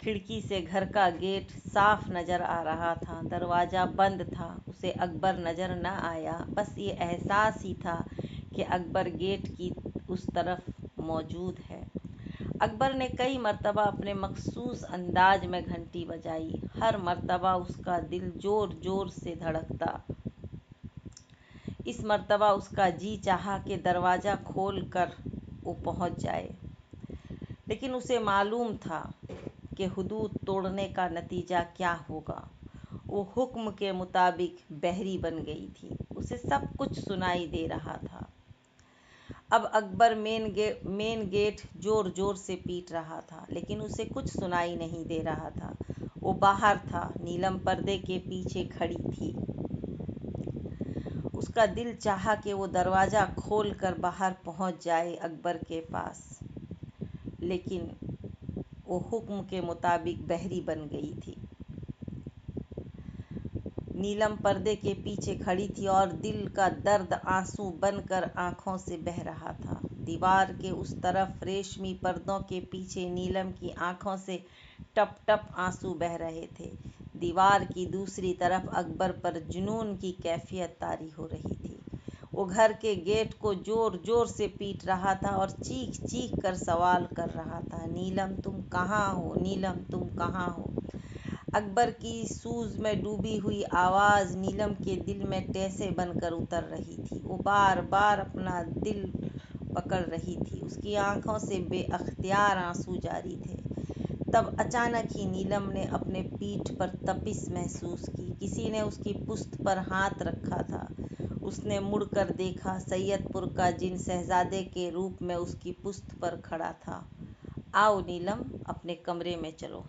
खिड़की से घर का गेट साफ नजर आ रहा था। दरवाज़ा बंद था। उसे अकबर नजर न आया। बस ये एहसास ही था कि अकबर गेट की उस तरफ मौजूद है। अकबर ने कई मर्तबा अपने मखसूस अंदाज में घंटी बजाई। हर मर्तबा उसका दिल जोर जोर से धड़कता। इस मर्तबा उसका जी चाहा कि दरवाज़ा खोल कर वो पहुंच जाए, लेकिन उसे मालूम था कि हुदूद तोड़ने का नतीजा क्या होगा। वो हुक्म के मुताबिक बहरी बन गई थी। उसे सब कुछ सुनाई दे रहा था। अब अकबर मेन गेट जोर जोर से पीट रहा था, लेकिन उसे कुछ सुनाई नहीं दे रहा था। वो बाहर था। नीलम पर्दे के पीछे खड़ी थी। उसका दिल चाहा कि वो दरवाज़ा खोल कर बाहर पहुंच जाए अकबर के पास, लेकिन वो हुक्म के मुताबिक बहरी बन गई थी। नीलम पर्दे के पीछे खड़ी थी और दिल का दर्द आंसू बनकर आंखों से बह रहा था। दीवार के उस तरफ रेशमी पर्दों के पीछे नीलम की आंखों से टप टप आंसू बह रहे थे। दीवार की दूसरी तरफ अकबर पर जुनून की कैफियत तारी हो रही थी। वो घर के गेट को जोर जोर से पीट रहा था और चीख चीख कर सवाल कर रहा था, नीलम तुम कहाँ हो, नीलम तुम कहाँ हो। अकबर की सूज में डूबी हुई आवाज़ नीलम के दिल में टैसे बनकर उतर रही थी। वो बार बार अपना दिल पकड़ रही थी। उसकी आंखों से बेअख्तियार आंसू जारी थे। तब अचानक ही नीलम ने अपने पीठ पर तपिश महसूस की। किसी ने उसकी पुश्त पर हाथ रखा था। उसने मुड़कर देखा। सैयदपुर का जिन शहजादे के रूप में उसकी पुश्त पर खड़ा था। आओ नीलम, अपने कमरे में चलो।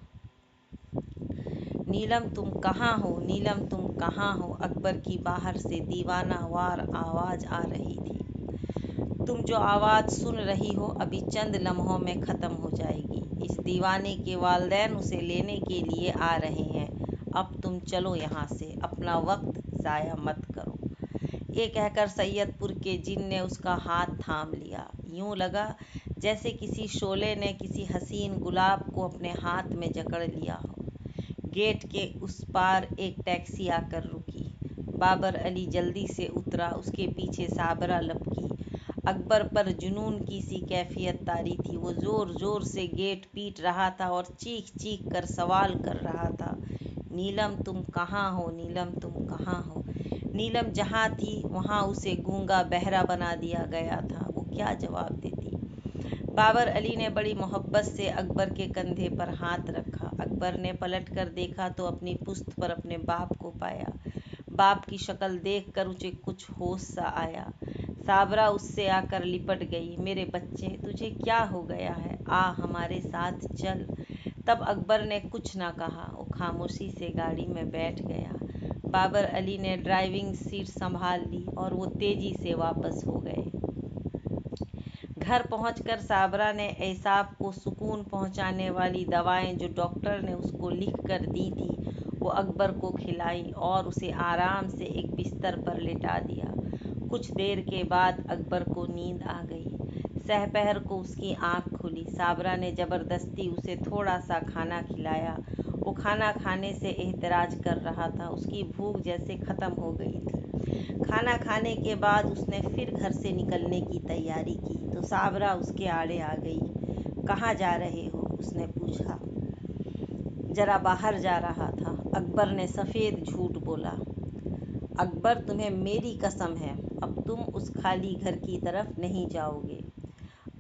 नीलम तुम कहाँ हो, नीलम तुम कहाँ हो। अकबर की बाहर से दीवाना वार आवाज़ आ रही थी। तुम जो आवाज़ सुन रही हो अभी चंद लम्हों में ख़त्म हो जाएगी। इस दीवाने के वालिदैन उसे लेने के लिए आ रहे हैं। अब तुम चलो यहाँ से, अपना वक्त ज़ाया मत करो। ये कहकर सैयदपुर के जिन ने उसका हाथ थाम लिया। यूं लगा जैसे किसी शोले ने किसी हसीन गुलाब को अपने हाथ में जकड़ लिया हो। गेट के उस पार एक टैक्सी आकर रुकी। बाबर अली जल्दी से उतरा। उसके पीछे साबरा लपकी। अकबर पर जुनून की सी कैफियत तारी थी। वो ज़ोर ज़ोर से गेट पीट रहा था और चीख चीख कर सवाल कर रहा था, नीलम तुम कहाँ हो, नीलम तुम कहाँ हो। नीलम जहाँ थी वहाँ उसे गूंगा बहरा बना दिया गया था। वो क्या जवाब देती। बाबर अली ने बड़ी मोहब्बत से अकबर के कंधे पर हाथ रखा। अकबर ने पलट कर देखा तो अपनी पुश्त पर अपने बाप को पाया। बाप की शक्ल देखकर उसे कुछ होश सा आया। साबरा उससे आकर लिपट गई। मेरे बच्चे, तुझे क्या हो गया है, आ हमारे साथ चल। तब अकबर ने कुछ ना कहा। वो खामोशी से गाड़ी में बैठ गया। बाबर अली ने ड्राइविंग सीट संभाल ली और वो तेजी से वापस हो गए। घर पहुंचकर साबरा ने एसाब को सुकून पहुंचाने वाली दवाएं जो डॉक्टर ने उसको लिख कर दी थी वो अकबर को खिलाई और उसे आराम से एक बिस्तर पर लिटा दिया। कुछ देर के बाद अकबर को नींद आ गई। सहपहर को उसकी आंख खुली। साबरा ने ज़बरदस्ती उसे थोड़ा सा खाना खिलाया। वो खाना खाने से एहतराज कर रहा था। उसकी भूख जैसे ख़त्म हो गई थी। खाना खाने के बाद उसने फिर घर से निकलने की तैयारी की तो साबरा उसके आड़े आ गई। कहाँ जा रहे हो, उसने पूछा। जरा बाहर जा रहा था। अकबर ने सफ़ेद झूठ बोला। अकबर, तुम्हें मेरी कसम है, अब तुम उस खाली घर की तरफ नहीं जाओगे।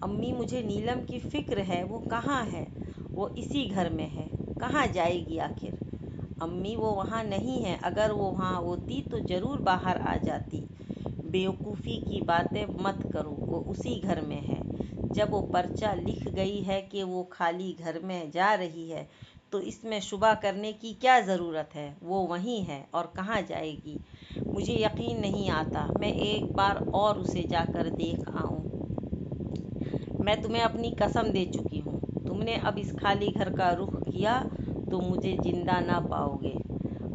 अम्मी, मुझे नीलम की फ़िक्र है। वो कहाँ है? वो इसी घर में है। कहाँ जाएगी आखिर? अम्मी, वो वहाँ नहीं है। अगर वो वहाँ होती तो ज़रूर बाहर आ जाती। बेवकूफ़ी की बातें मत करो। वो उसी घर में है। जब वो पर्चा लिख गई है कि वो खाली घर में जा रही है तो इसमें शुबा करने की क्या ज़रूरत है। वो वहीं है और कहाँ जाएगी। मुझे यकीन नहीं आता। मैं एक बार और उसे जाकर देख आऊँ। मैं तुम्हें अपनी कसम दे चुकी हूँ। तुमने अब इस खाली घर का रुख किया तो मुझे जिंदा ना पाओगे।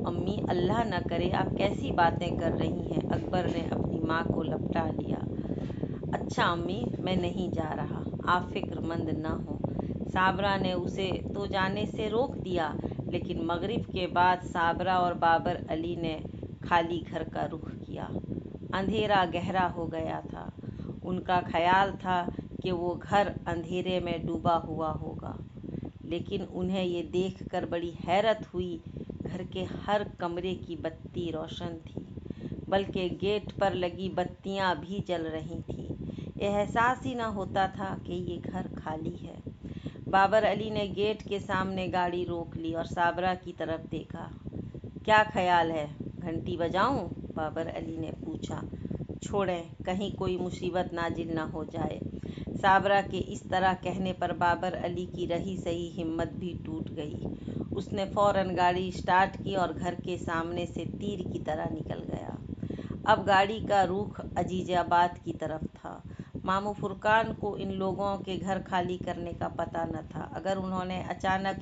अम्मी, अल्लाह न करे, आप कैसी बातें कर रही हैं। अकबर ने अपनी माँ को लपटा लिया। अच्छा अम्मी, मैं नहीं जा रहा। आप फिक्रमंद न हो। साबरा ने उसे तो जाने से रोक दिया, लेकिन मगरिब के बाद साबरा और बाबर अली ने खाली घर का रुख किया। अंधेरा गहरा हो गया था। उनका ख्याल था कि वो घर अंधेरे में डूबा हुआ होगा, लेकिन उन्हें ये देखकर बड़ी हैरत हुई। घर के हर कमरे की बत्ती रोशन थी, बल्कि गेट पर लगी बत्तियां भी जल रही थीं। एहसास ही न होता था कि ये घर खाली है। बाबर अली ने गेट के सामने गाड़ी रोक ली और साबरा की तरफ देखा। क्या ख्याल है, घंटी बजाऊं? बाबर अली ने पूछा। छोड़ें, कहीं कोई मुसीबत नाजिल ना हो जाए। साबरा के इस तरह कहने पर बाबर अली की रही सही हिम्मत भी टूट गई। उसने फौरन गाड़ी स्टार्ट की और घर के सामने से तीर की तरह निकल गया। अब गाड़ी का रुख अजीजाबाद की तरफ था। मामू फुरकान को इन लोगों के घर खाली करने का पता न था। घर उन्होंने अचानक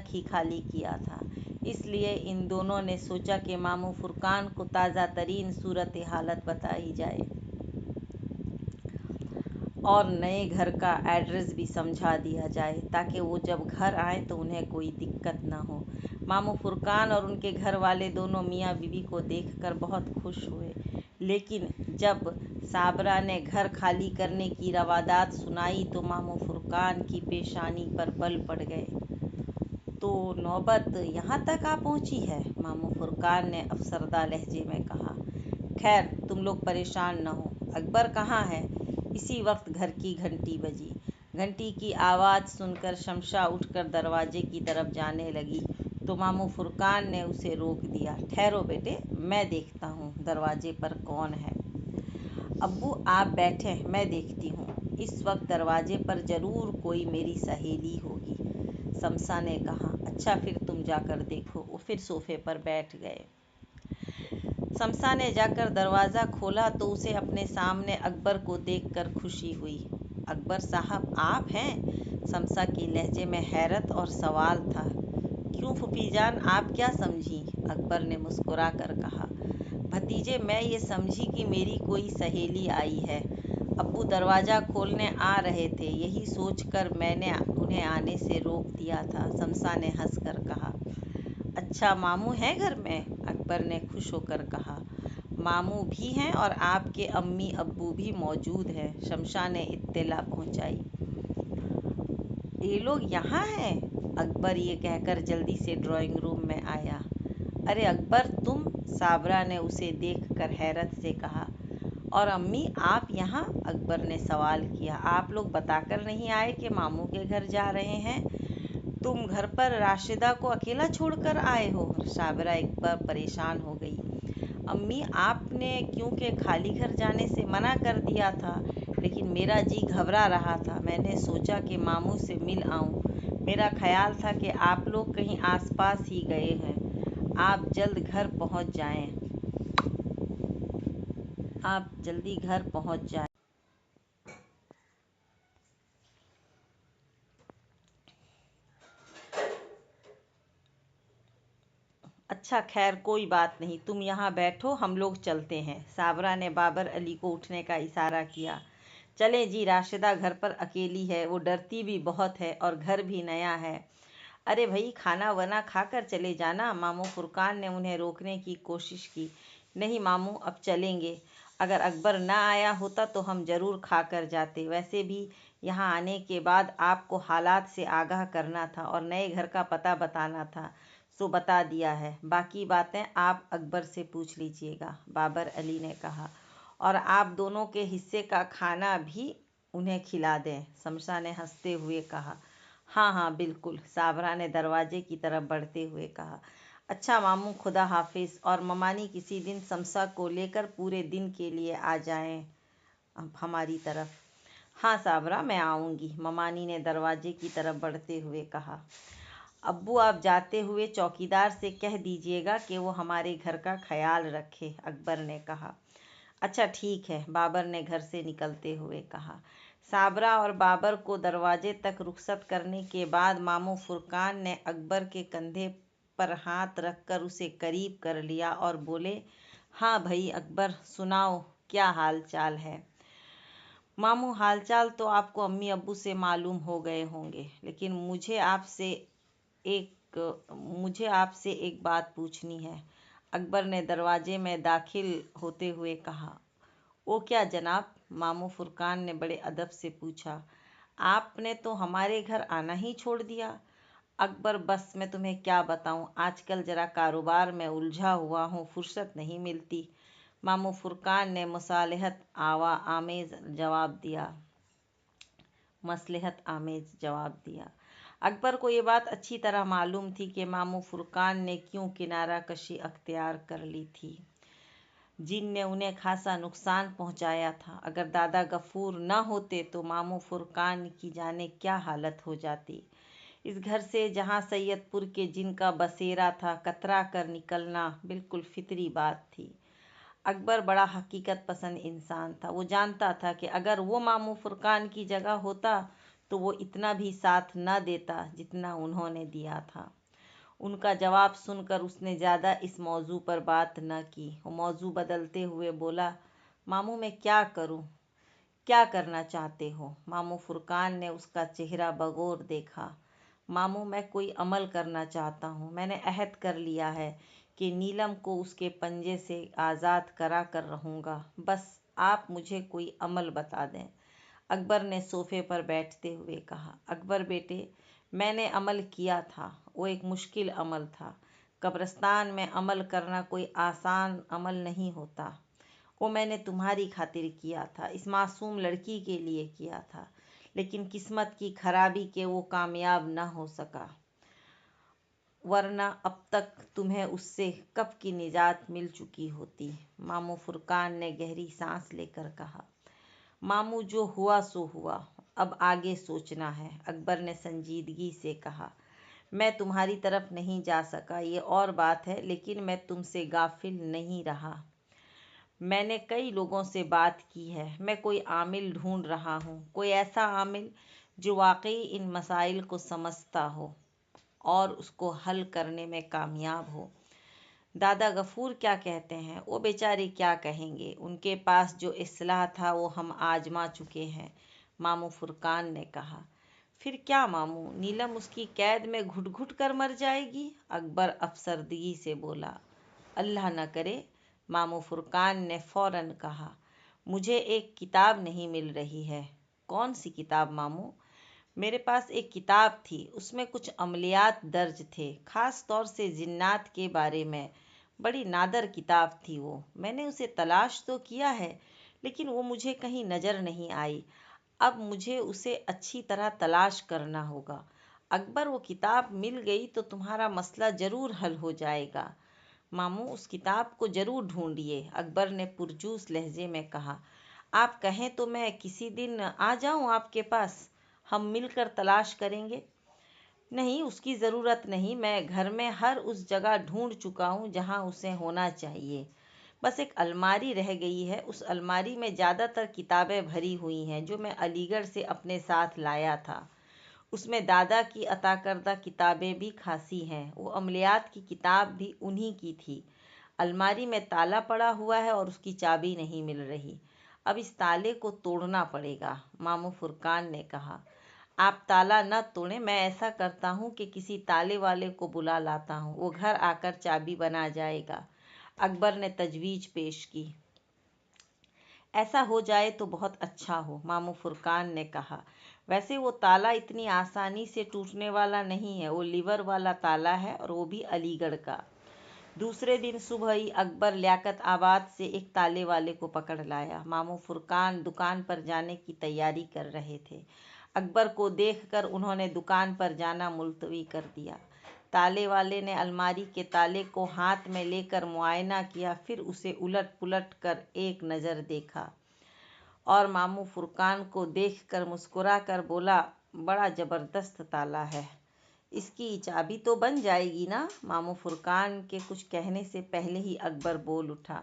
ही खाली किया था। इसलिए इन दोनों ने सोचा कि मामू फुरकान को ताज़ा तरीन सूरत हालत बताई जाए और नए घर का एड्रेस भी समझा दिया जाए ताकि वो जब घर आए तो उन्हें कोई दिक्कत ना हो। मामू फुरकान और उनके घर वाले दोनों मियाँ बीवी को देखकर बहुत खुश हुए, लेकिन जब साबरा ने घर खाली करने की रवादात सुनाई तो मामू फुरकान की पेशानी पर बल पड़ गए। तो नौबत यहाँ तक आ पहुँची है, मामू फुरकान ने अफसरदा लहजे में कहा। खैर तुम लोग परेशान न हो, अकबर कहाँ है? इसी वक्त घर की घंटी बजी। घंटी की आवाज़ सुनकर शमशा उठकर दरवाजे की तरफ जाने लगी तो मामू फुरकान ने उसे रोक दिया। ठहरो बेटे, मैं देखता हूँ दरवाजे पर कौन है। अब्बू आप बैठे, मैं देखती हूँ। इस वक्त दरवाजे पर जरूर कोई मेरी सहेली होगी, शमशा ने कहा। अच्छा फिर तुम जाकर देखो। वो फिर सोफे पर बैठ गए। शमशा ने जाकर दरवाज़ा खोला तो उसे अपने सामने अकबर को देखकर खुशी हुई। अकबर साहब आप हैं? शमशा के लहजे में हैरत और सवाल था। क्यों फूफीजान, आप क्या समझी? अकबर ने मुस्कुरा कर कहा। भतीजे मैं ये समझी कि मेरी कोई सहेली आई है। अब्बू दरवाज़ा खोलने आ रहे थे, यही सोचकर मैंने उन्हें आने से रोक दिया था, शमशा ने हंसकर कहा। अच्छा मामू हैं घर में? अकबर ने खुश होकर कहा। मामू भी हैं और आपके अम्मी अब्बू भी मौजूद हैं, शमशा ने इत्तला पहुंचाई। ये लोग यहाँ हैं? अकबर ये कहकर जल्दी से ड्राइंग रूम में आया। अरे अकबर तुम? साबरा ने उसे देखकर हैरत से कहा। और अम्मी आप यहाँ? अकबर ने सवाल किया। आप लोग बताकर नहीं आए कि मामू के घर जा रहे हैं? तुम घर पर राशिदा को अकेला छोड़कर आए हो? साबरा एक बार परेशान हो गई। अम्मी आपने क्योंकि खाली घर जाने से मना कर दिया था, लेकिन मेरा जी घबरा रहा था। मैंने सोचा कि मामू से मिल आऊं। मेरा ख्याल था कि आप लोग कहीं आसपास ही गए हैं। आप जल्द घर पहुंच जाएं। आप जल्दी घर पहुंच जाएं। अच्छा खैर कोई बात नहीं, तुम यहाँ बैठो, हम लोग चलते हैं। साबरा ने बाबर अली को उठने का इशारा किया। चलें जी, राशिदा घर पर अकेली है, वो डरती भी बहुत है और घर भी नया है। अरे भाई खाना वाना खाकर चले जाना। मामू फुरकान ने उन्हें रोकने की कोशिश की। नहीं मामू अब चलेंगे। अगर अकबर ना आया होता तो हम ज़रूर खा कर जाते। वैसे भी यहाँ आने के बाद आपको हालात से आगाह करना था और नए घर का पता बताना था, सो बता दिया है। बाकी बातें आप अकबर से पूछ लीजिएगा, बाबर अली ने कहा। और आप दोनों के हिस्से का खाना भी उन्हें खिला दें, शमशा ने हंसते हुए कहा। हाँ हाँ बिल्कुल, साबरा ने दरवाजे की तरफ बढ़ते हुए कहा। अच्छा मामू खुदा हाफिज। और ममानी किसी दिन शमशा को लेकर पूरे दिन के लिए आ जाएं हमारी तरफ। हाँ साबरा मैं आऊँगी, ममानी ने दरवाजे की तरफ बढ़ते हुए कहा। अब्बू आप जाते हुए चौकीदार से कह दीजिएगा कि वो हमारे घर का ख्याल रखे, अकबर ने कहा। अच्छा ठीक है, बाबर ने घर से निकलते हुए कहा। साबरा और बाबर को दरवाजे तक रुखसत करने के बाद मामू फुरकान ने अकबर के कंधे पर हाथ रखकर उसे करीब कर लिया और बोले, हाँ भाई अकबर सुनाओ, क्या हाल चाल है? मामू हालचाल तो आपको अम्मी अब्बू से मालूम हो गए होंगे, लेकिन मुझे आपसे एक बात पूछनी है, अकबर ने दरवाजे में दाखिल होते हुए कहा। वो क्या जनाब? मामू फुरकान ने बड़े अदब से पूछा। आपने तो हमारे घर आना ही छोड़ दिया। अकबर बस मैं तुम्हें क्या बताऊं, आजकल जरा कारोबार में उलझा हुआ हूँ, फुर्सत नहीं मिलती, मामू फुरकान ने मसलहत आमेज जवाब दिया। अकबर को ये बात अच्छी तरह मालूम थी कि मामू फुरकान ने क्यों किनारा कशी अख्तियार कर ली थी। जिन ने उन्हें खासा नुकसान पहुंचाया था। अगर दादा गफूर न होते तो मामू फुरकान की जाने क्या हालत हो जाती। इस घर से जहां सैयदपुर के जिन का बसेरा था, कतरा कर निकलना बिल्कुल फितरी बात थी। अकबर बड़ा हकीकत पसंद इंसान था। वो जानता था कि अगर वो मामू फुरकान की जगह होता तो वो इतना भी साथ न देता जितना उन्होंने दिया था। उनका जवाब सुनकर उसने ज़्यादा इस मौजू पर बात न की। वो मौजू बदलते हुए बोला, मामू मैं क्या करूं? क्या करना चाहते हो? मामू फुरकान ने उसका चेहरा बगौर देखा। मामू, मैं कोई अमल करना चाहता हूँ। मैंने अहद कर लिया है कि नीलम को उसके पंजे से आज़ाद करा कर रहूँगा। बस आप मुझे कोई अमल बता दें। अकबर ने सोफे पर बैठते हुए कहा। अकबर बेटे, मैंने अमल किया था। वो एक मुश्किल अमल था। कब्रिस्तान में अमल करना कोई आसान अमल नहीं होता। वो मैंने तुम्हारी खातिर किया था, इस मासूम लड़की के लिए किया था, लेकिन किस्मत की खराबी के वो कामयाब न हो सका, वरना अब तक तुम्हें उससे कब की निजात मिल चुकी होती। मामू फुरकान ने गहरी सांस लेकर कहा। मामू, जो हुआ सो हुआ, अब आगे सोचना है, अकबर ने संजीदगी से कहा। मैं तुम्हारी तरफ नहीं जा सका, ये और बात है, लेकिन मैं तुमसे गाफिल नहीं रहा। मैंने कई लोगों से बात की है। मैं कोई आमिल ढूंढ रहा हूँ, कोई ऐसा आमिल जो वाकई इन मसाइल को समझता हो और उसको हल करने में कामयाब हो। दादा गफूर क्या कहते हैं? वो बेचारे क्या कहेंगे? उनके पास जो इस्लाह था वो हम आजमा चुके हैं, मामू फुरकान ने कहा। फिर क्या मामू? नीलम उसकी कैद में घुट घुट कर मर जाएगी? अकबर अफसरदगी से बोला। अल्लाह न करे, मामू फुरकान ने फौरन कहा। मुझे एक किताब नहीं मिल रही है। कौन सी किताब मामू? मेरे पास एक किताब थी, उसमें कुछ अमलियात दर्ज थे, खास तौर से जिन्नात के बारे में। बड़ी नादर किताब थी वो। मैंने उसे तलाश तो किया है, लेकिन वो मुझे कहीं नज़र नहीं आई। अब मुझे उसे अच्छी तरह तलाश करना होगा। अकबर, वो किताब मिल गई तो तुम्हारा मसला ज़रूर हल हो जाएगा। मामू, उस किताब को ज़रूर ढूंढिए, अकबर ने पुरजूस लहजे में कहा। आप कहें तो मैं किसी दिन आ जाऊं आपके पास, हम मिलकर तलाश करेंगे। नहीं, उसकी ज़रूरत नहीं। मैं घर में हर उस जगह ढूंढ चुका हूँ जहाँ उसे होना चाहिए। बस एक अलमारी रह गई है। उस अलमारी में ज़्यादातर किताबें भरी हुई हैं जो मैं अलीगढ़ से अपने साथ लाया था। उसमें दादा की अता करदा किताबें भी खासी हैं। वो अमलियात की किताब भी उन्हीं की थी। अलमारी में ताला पड़ा हुआ है और उसकी चाबी नहीं मिल रही। अब इस ताले को तोड़ना पड़ेगा, मामू फुरकान ने कहा। आप ताला न तोड़ें, मैं ऐसा करता हूँ कि किसी ताले वाले को बुला लाता हूँ, वो घर आकर चाबी बना जाएगा, अकबर ने तजवीज़ पेश की। ऐसा हो जाए तो बहुत अच्छा हो, मामू फुरकान ने कहा। वैसे वो ताला इतनी आसानी से टूटने वाला नहीं है। वो लीवर वाला ताला है और वो भी अलीगढ़ का। दूसरे दिन सुबह ही अकबर लियाकत आबाद से एक ताले वाले को पकड़ लाया। मामू फुरकान दुकान पर जाने की तैयारी कर रहे थे। अकबर को देखकर उन्होंने दुकान पर जाना मुलतवी कर दिया। ताले वाले ने अलमारी के ताले को हाथ में लेकर मुआयना किया, फिर उसे उलट पुलट कर एक नज़र देखा और मामू फुरकान को देखकर मुस्कुरा कर बोला, बड़ा ज़बरदस्त ताला है, इसकी चाबी तो बन जाएगी ना? मामू फुरकान के कुछ कहने से पहले ही अकबर बोल उठा।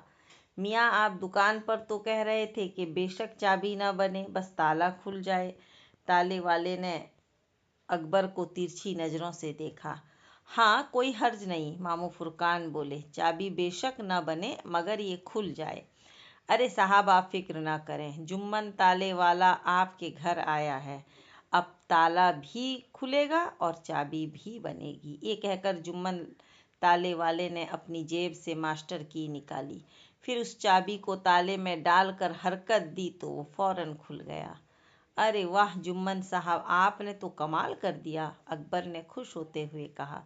मियाँ, आप दुकान पर तो कह रहे थे कि बेशक चाबी ना बने, बस ताला खुल जाए। ताले वाले ने अकबर को तिरछी नज़रों से देखा। हाँ, कोई हर्ज नहीं, मामू फुरकान बोले। चाबी बेशक न बने, मगर ये खुल जाए। अरे साहब, आप फिक्र ना करें, जुम्मन ताले वाला आपके घर आया है। अब ताला भी खुलेगा और चाबी भी बनेगी। ये कहकर जुम्मन ताले वाले ने अपनी जेब से मास्टर की निकाली, फिर उस चाबी को ताले में डालकर हरकत दी तो वो फौरन खुल गया। अरे वाह जुम्मन साहब, आपने तो कमाल कर दिया, अकबर ने खुश होते हुए कहा।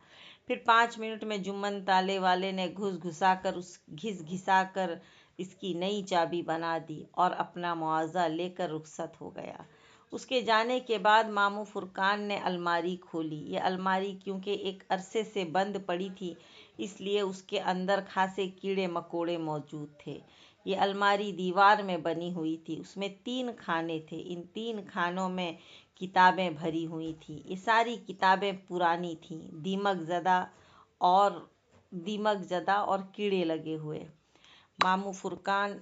फिर 5 मिनट में जुम्मन ताले वाले ने घिस घिसा कर इसकी नई चाबी बना दी और अपना मुआवजा लेकर रुखसत हो गया। उसके जाने के बाद मामू फुरकान ने अलमारी खोली। ये अलमारी क्योंकि एक अरसे से बंद पड़ी थी, इसलिए उसके अंदर खासे कीड़े मकोड़े मौजूद थे। ये अलमारी दीवार में बनी हुई थी। उसमें 3 खाने थे। इन 3 खानों में किताबें भरी हुई थी। ये सारी किताबें पुरानी थीं, दीमक ज़दा और कीड़े लगे हुए। मामू फुरकान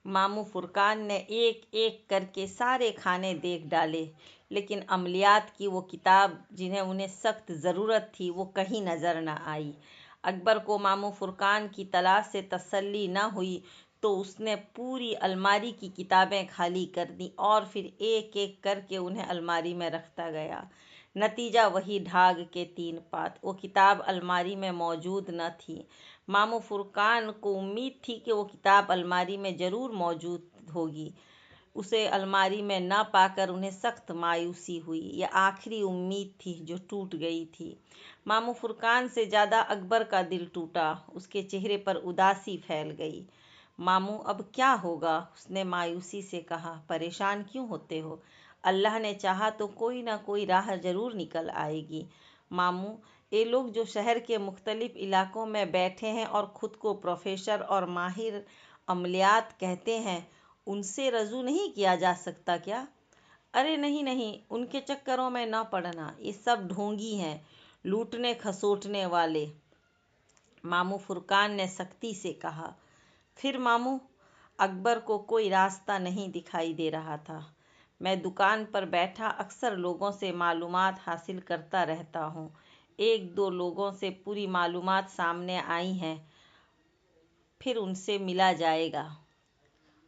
मामू फुरकान ने एक एक करके सारे खाने देख डाले, लेकिन अमलियात की वो किताब जिन्हें उन्हें सख्त ज़रूरत थी वो कहीं नज़र न आई। अकबर को मामू फुरकान की तलाश से तसल्ली न हुई तो उसने पूरी अलमारी की किताबें खाली कर दी और फिर एक एक करके उन्हें अलमारी में रखता गया। नतीजा वही ढाग के 3 पात। वो किताब अलमारी में मौजूद न थी। मामू फुरकान को उम्मीद थी कि वो किताब अलमारी में ज़रूर मौजूद होगी। उसे अलमारी में न पाकर उन्हें सख्त मायूसी हुई। यह आखिरी उम्मीद थी जो टूट गई थी। मामू फुरकान से ज़्यादा अकबर का दिल टूटा। उसके चेहरे पर उदासी फैल गई। मामू अब क्या होगा? उसने मायूसी से कहा। परेशान क्यों होते हो? अल्लाह ने चाहा तो कोई ना कोई राह ज़रूर निकल आएगी। मामू, ये लोग जो शहर के मुख्तलिफ इलाकों में बैठे हैं और ख़ुद को प्रोफेसर और माहिर अमलियात कहते हैं, उनसे रजू नहीं किया जा सकता क्या? अरे नहीं नहीं, उनके चक्करों में न पड़ना। ये सब ढोंगी हैं, लूटने खसोटने वाले। मामू फुरकान ने सख्ती से कहा। फिर मामू? अकबर को कोई रास्ता नहीं दिखाई दे रहा था। मैं दुकान पर बैठा अक्सर लोगों से मालूमात हासिल करता रहता हूँ। 1-2 लोगों से पूरी मालूमात सामने आई हैं, फिर उनसे मिला जाएगा।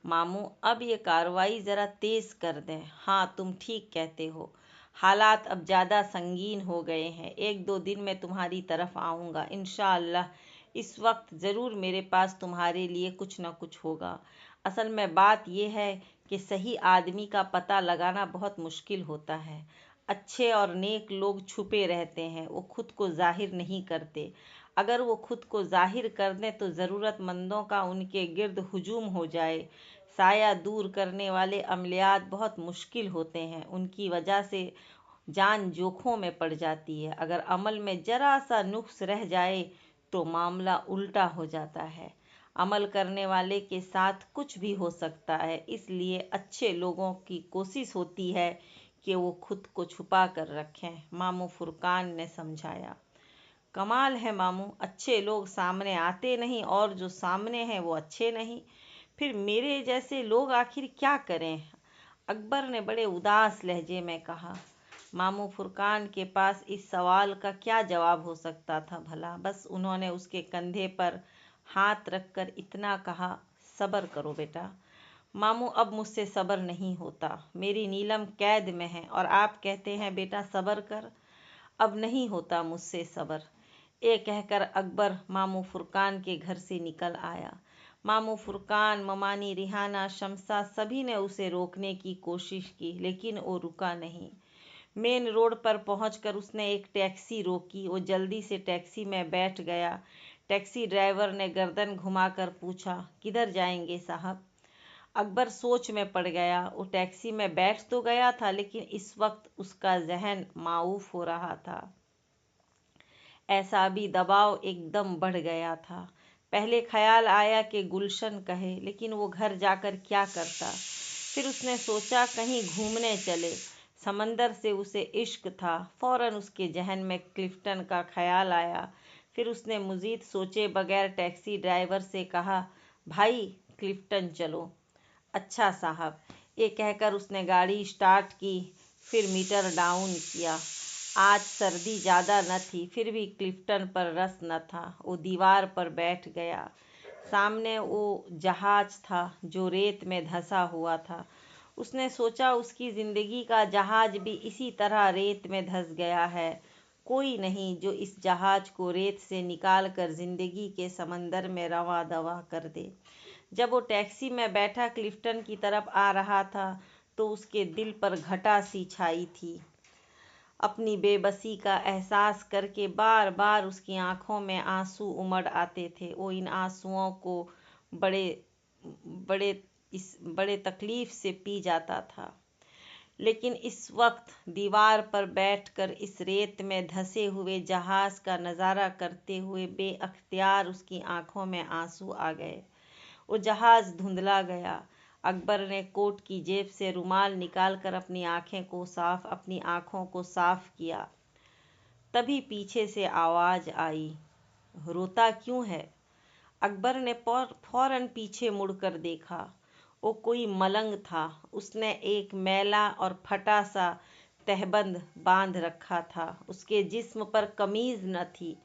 मामू, अब ये कार्रवाई ज़रा तेज़ कर दें। हाँ, तुम ठीक कहते हो। हालात अब ज़्यादा संगीन हो गए हैं। 1-2 दिन में तुम्हारी तरफ आऊँगा इंशाअल्लाह। इस वक्त ज़रूर मेरे पास तुम्हारे लिए कुछ न कुछ होगा। असल में बात यह है कि सही आदमी का पता लगाना बहुत मुश्किल होता है। अच्छे और नेक लोग छुपे रहते हैं, वो खुद को जाहिर नहीं करते। अगर वो खुद को जाहिर कर दें तो ज़रूरतमंदों का उनके गिर्द हुजूम हो जाए। साया दूर करने वाले अमलियात बहुत मुश्किल होते हैं। उनकी वजह से जान जोखों में पड़ जाती है। अगर अमल में ज़रा सा नुक्स रह जाए तो मामला उल्टा हो जाता है। अमल करने वाले के साथ कुछ भी हो सकता है। इसलिए अच्छे लोगों की कोशिश होती है कि वो खुद को छुपा कर रखें। मामू फुरकान ने समझाया। कमाल है मामू, अच्छे लोग सामने आते नहीं और जो सामने हैं वो अच्छे नहीं। फिर मेरे जैसे लोग आखिर क्या करें? अकबर ने बड़े उदास लहजे में कहा। मामू फुरकान के पास इस सवाल का क्या जवाब हो सकता था भला? बस उन्होंने उसके कंधे पर हाथ रखकर इतना कहा, सब्र करो बेटा। मामू, अब मुझसे सब्र नहीं होता। मेरी नीलम कैद में है और आप कहते हैं बेटा सब्र कर। अब नहीं होता मुझसे सब्र। ये कहकर अकबर मामू फुरकान के घर से निकल आया। मामू फुरकान, ममानी, रिहाना, शमसा सभी ने उसे रोकने की कोशिश की, लेकिन वो रुका नहीं। मेन रोड पर पहुंचकर उसने एक टैक्सी रोकी। वो जल्दी से टैक्सी में बैठ गया। टैक्सी ड्राइवर ने गर्दन घुमाकर पूछा, किधर जाएंगे साहब? अकबर सोच में पड़ गया। वो टैक्सी में बैठ तो गया था, लेकिन इस वक्त उसका जहन माऊफ हो रहा था। ऐसा दबाव एकदम बढ़ गया था। पहले ख्याल आया कि गुलशन कहे, लेकिन वो घर जाकर क्या करता। फिर उसने सोचा कहीं घूमने चले। समंदर से उसे इश्क था। फौरन उसके जहन में क्लिफ्टन का ख्याल आया। फिर उसने मज़ीद सोचे बगैर टैक्सी ड्राइवर से कहा, भाई क्लिफ्टन चलो। अच्छा साहब, ये कहकर उसने गाड़ी स्टार्ट की, फिर मीटर डाउन किया। आज सर्दी ज़्यादा न थी, फिर भी क्लिफ्टन पर रस न था। वो दीवार पर बैठ गया। सामने वो जहाज था जो रेत में धंसा हुआ था। उसने सोचा उसकी ज़िंदगी का जहाज भी इसी तरह रेत में धंस गया है। कोई नहीं जो इस जहाज को रेत से निकाल कर ज़िंदगी के समंदर में रवां दवा कर दे। जब वो टैक्सी में बैठा क्लिफ्टन की तरफ आ रहा था तो उसके दिल पर घटा सी छाई थी। अपनी बेबसी का एहसास करके बार बार उसकी आंखों में आंसू उमड़ आते थे। वो इन आंसुओं को बड़े बड़े तकलीफ से पी जाता था। लेकिन इस वक्त दीवार पर बैठकर इस रेत में धंसे हुए जहाज का नज़ारा करते हुए बेअख्तियार उसकी आंखों में आंसू आ गए। वो जहाज धुंधला गया। अकबर ने कोट की जेब से रुमाल निकालकर अपनी आंखों को साफ किया। तभी पीछे से आवाज़ आई, रोता क्यों है? अकबर ने फौरन पीछे मुड़कर देखा। वो कोई मलंग था। उसने एक मैला और फटा सा तहबंद बांध रखा था। उसके जिस्म पर कमीज न थी।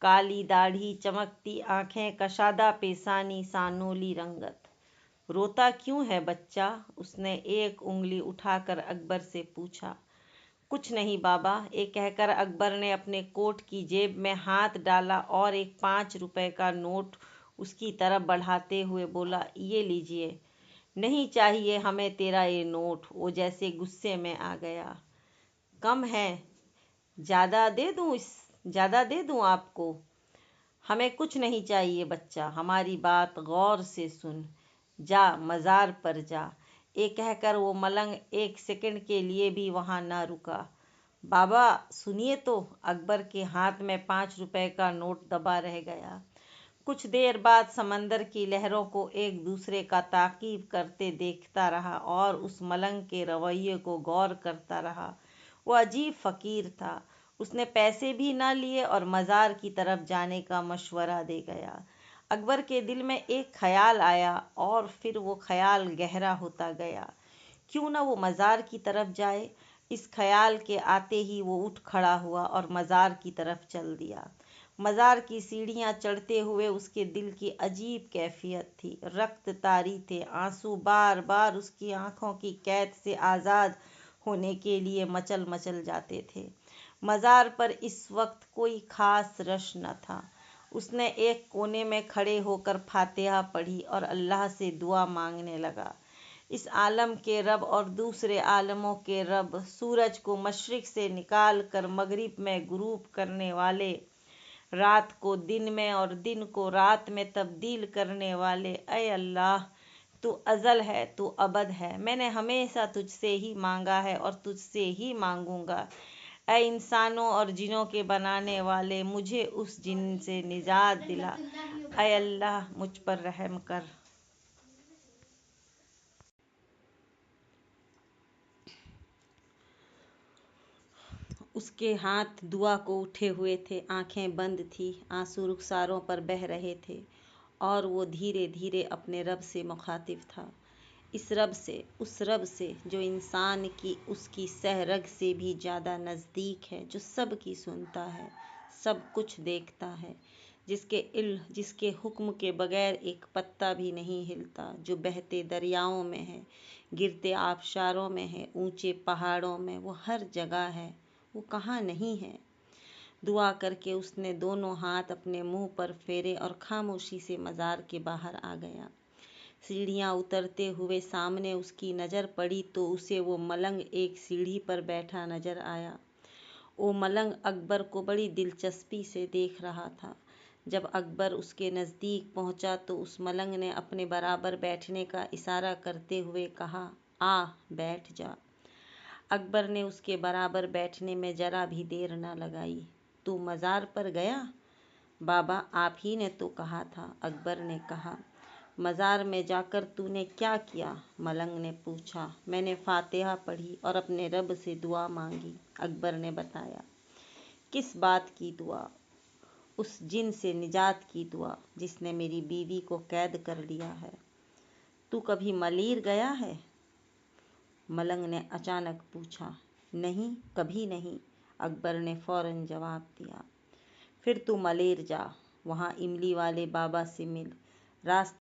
काली दाढ़ी, चमकती आंखें, कशादा पेशानी, सानोली रंगत। रोता क्यों है बच्चा? उसने एक उंगली उठाकर अकबर से पूछा। कुछ नहीं बाबा, ये कहकर अकबर ने अपने कोट की जेब में हाथ डाला और एक 5 रुपए का नोट उसकी तरफ बढ़ाते हुए बोला, ये लीजिए। नहीं चाहिए हमें तेरा ये नोट, वो जैसे गुस्से में आ गया। कम है, ज़्यादा दे दूँ आपको? हमें कुछ नहीं चाहिए बच्चा, हमारी बात गौर से सुन। जा, मज़ार पर जा। ये कहकर वो मलंग एक सेकंड के लिए भी वहां न रुका। बाबा सुनिए तो। अकबर के हाथ में 5 रुपए का नोट दबा रह गया। कुछ देर बाद समंदर की लहरों को एक दूसरे का ताकीब करते देखता रहा और उस मलंग के रवैये को गौर करता रहा। वो अजीब फकीर था। उसने पैसे भी ना लिए और मज़ार की तरफ जाने का मशवरा दे गया। अकबर के दिल में एक ख्याल आया और फिर वो ख्याल गहरा होता गया। क्यों ना वो मज़ार की तरफ जाए। इस ख्याल के आते ही वो उठ खड़ा हुआ और मज़ार की तरफ चल दिया। मज़ार की सीढ़ियाँ चढ़ते हुए उसके दिल की अजीब कैफियत थी। रक्त तारी थे, आंसू बार बार उसकी आंखों की कैद से आज़ाद होने के लिए मचल मचल जाते थे। मज़ार पर इस वक्त कोई खास रश न था। उसने एक कोने में खड़े होकर फातिहा पढ़ी और अल्लाह से दुआ मांगने लगा। इस आलम के रब और दूसरे आलमों के रब, सूरज को मशरिक से निकाल कर मगरिब में गुरूब करने वाले, रात को दिन में और दिन को रात में तब्दील करने वाले, ऐ अल्लाह तू अज़ल है, तू अबद है। मैंने हमेशा तुझसे ही मांगा है और तुझसे ही मांगूंगा। ऐ इंसानों और जिनों के बनाने वाले, मुझे उस जिन से निजात दिला। ऐ अल्लाह मुझ पर रहम कर। उसके हाथ दुआ को उठे हुए थे, आंखें बंद थी, आंसू रुखसारों पर बह रहे थे और वो धीरे धीरे अपने रब से मुखातिब था। इस रब से, उस रब से जो इंसान की उसकी सहरग से भी ज़्यादा नज़दीक है, जो सब की सुनता है, सब कुछ देखता है, जिसके हुक्म के बगैर एक पत्ता भी नहीं हिलता, जो बहते दरियाओं में है, गिरते आबशारों में है, ऊंचे पहाड़ों में, वो हर जगह है। वो कहाँ नहीं है? दुआ करके उसने दोनों हाथ अपने मुंह पर फेरे और खामोशी से मज़ार के बाहर आ गया। सीढ़ियाँ उतरते हुए सामने उसकी नज़र पड़ी तो उसे वो मलंग एक सीढ़ी पर बैठा नजर आया। वो मलंग अकबर को बड़ी दिलचस्पी से देख रहा था। जब अकबर उसके नज़दीक पहुंचा तो उस मलंग ने अपने बराबर बैठने का इशारा करते हुए कहा, आ बैठ जा। अकबर ने उसके बराबर बैठने में जरा भी देर न लगाई। तू मज़ार पर गया? बाबा आप ही ने तो कहा था, अकबर ने कहा। मज़ार में जाकर तूने क्या किया? मलंग ने पूछा। मैंने फातिहा पढ़ी और अपने रब से दुआ मांगी, अकबर ने बताया। किस बात की दुआ? उस जिन से निजात की दुआ जिसने मेरी बीवी को कैद कर लिया है। तू कभी मलीर गया है? मलंग ने अचानक पूछा। नहीं, कभी नहीं, अकबर ने फौरन जवाब दिया। फिर तू मलेर जा, वहाँ इमली वाले बाबा से मिल। रास्ते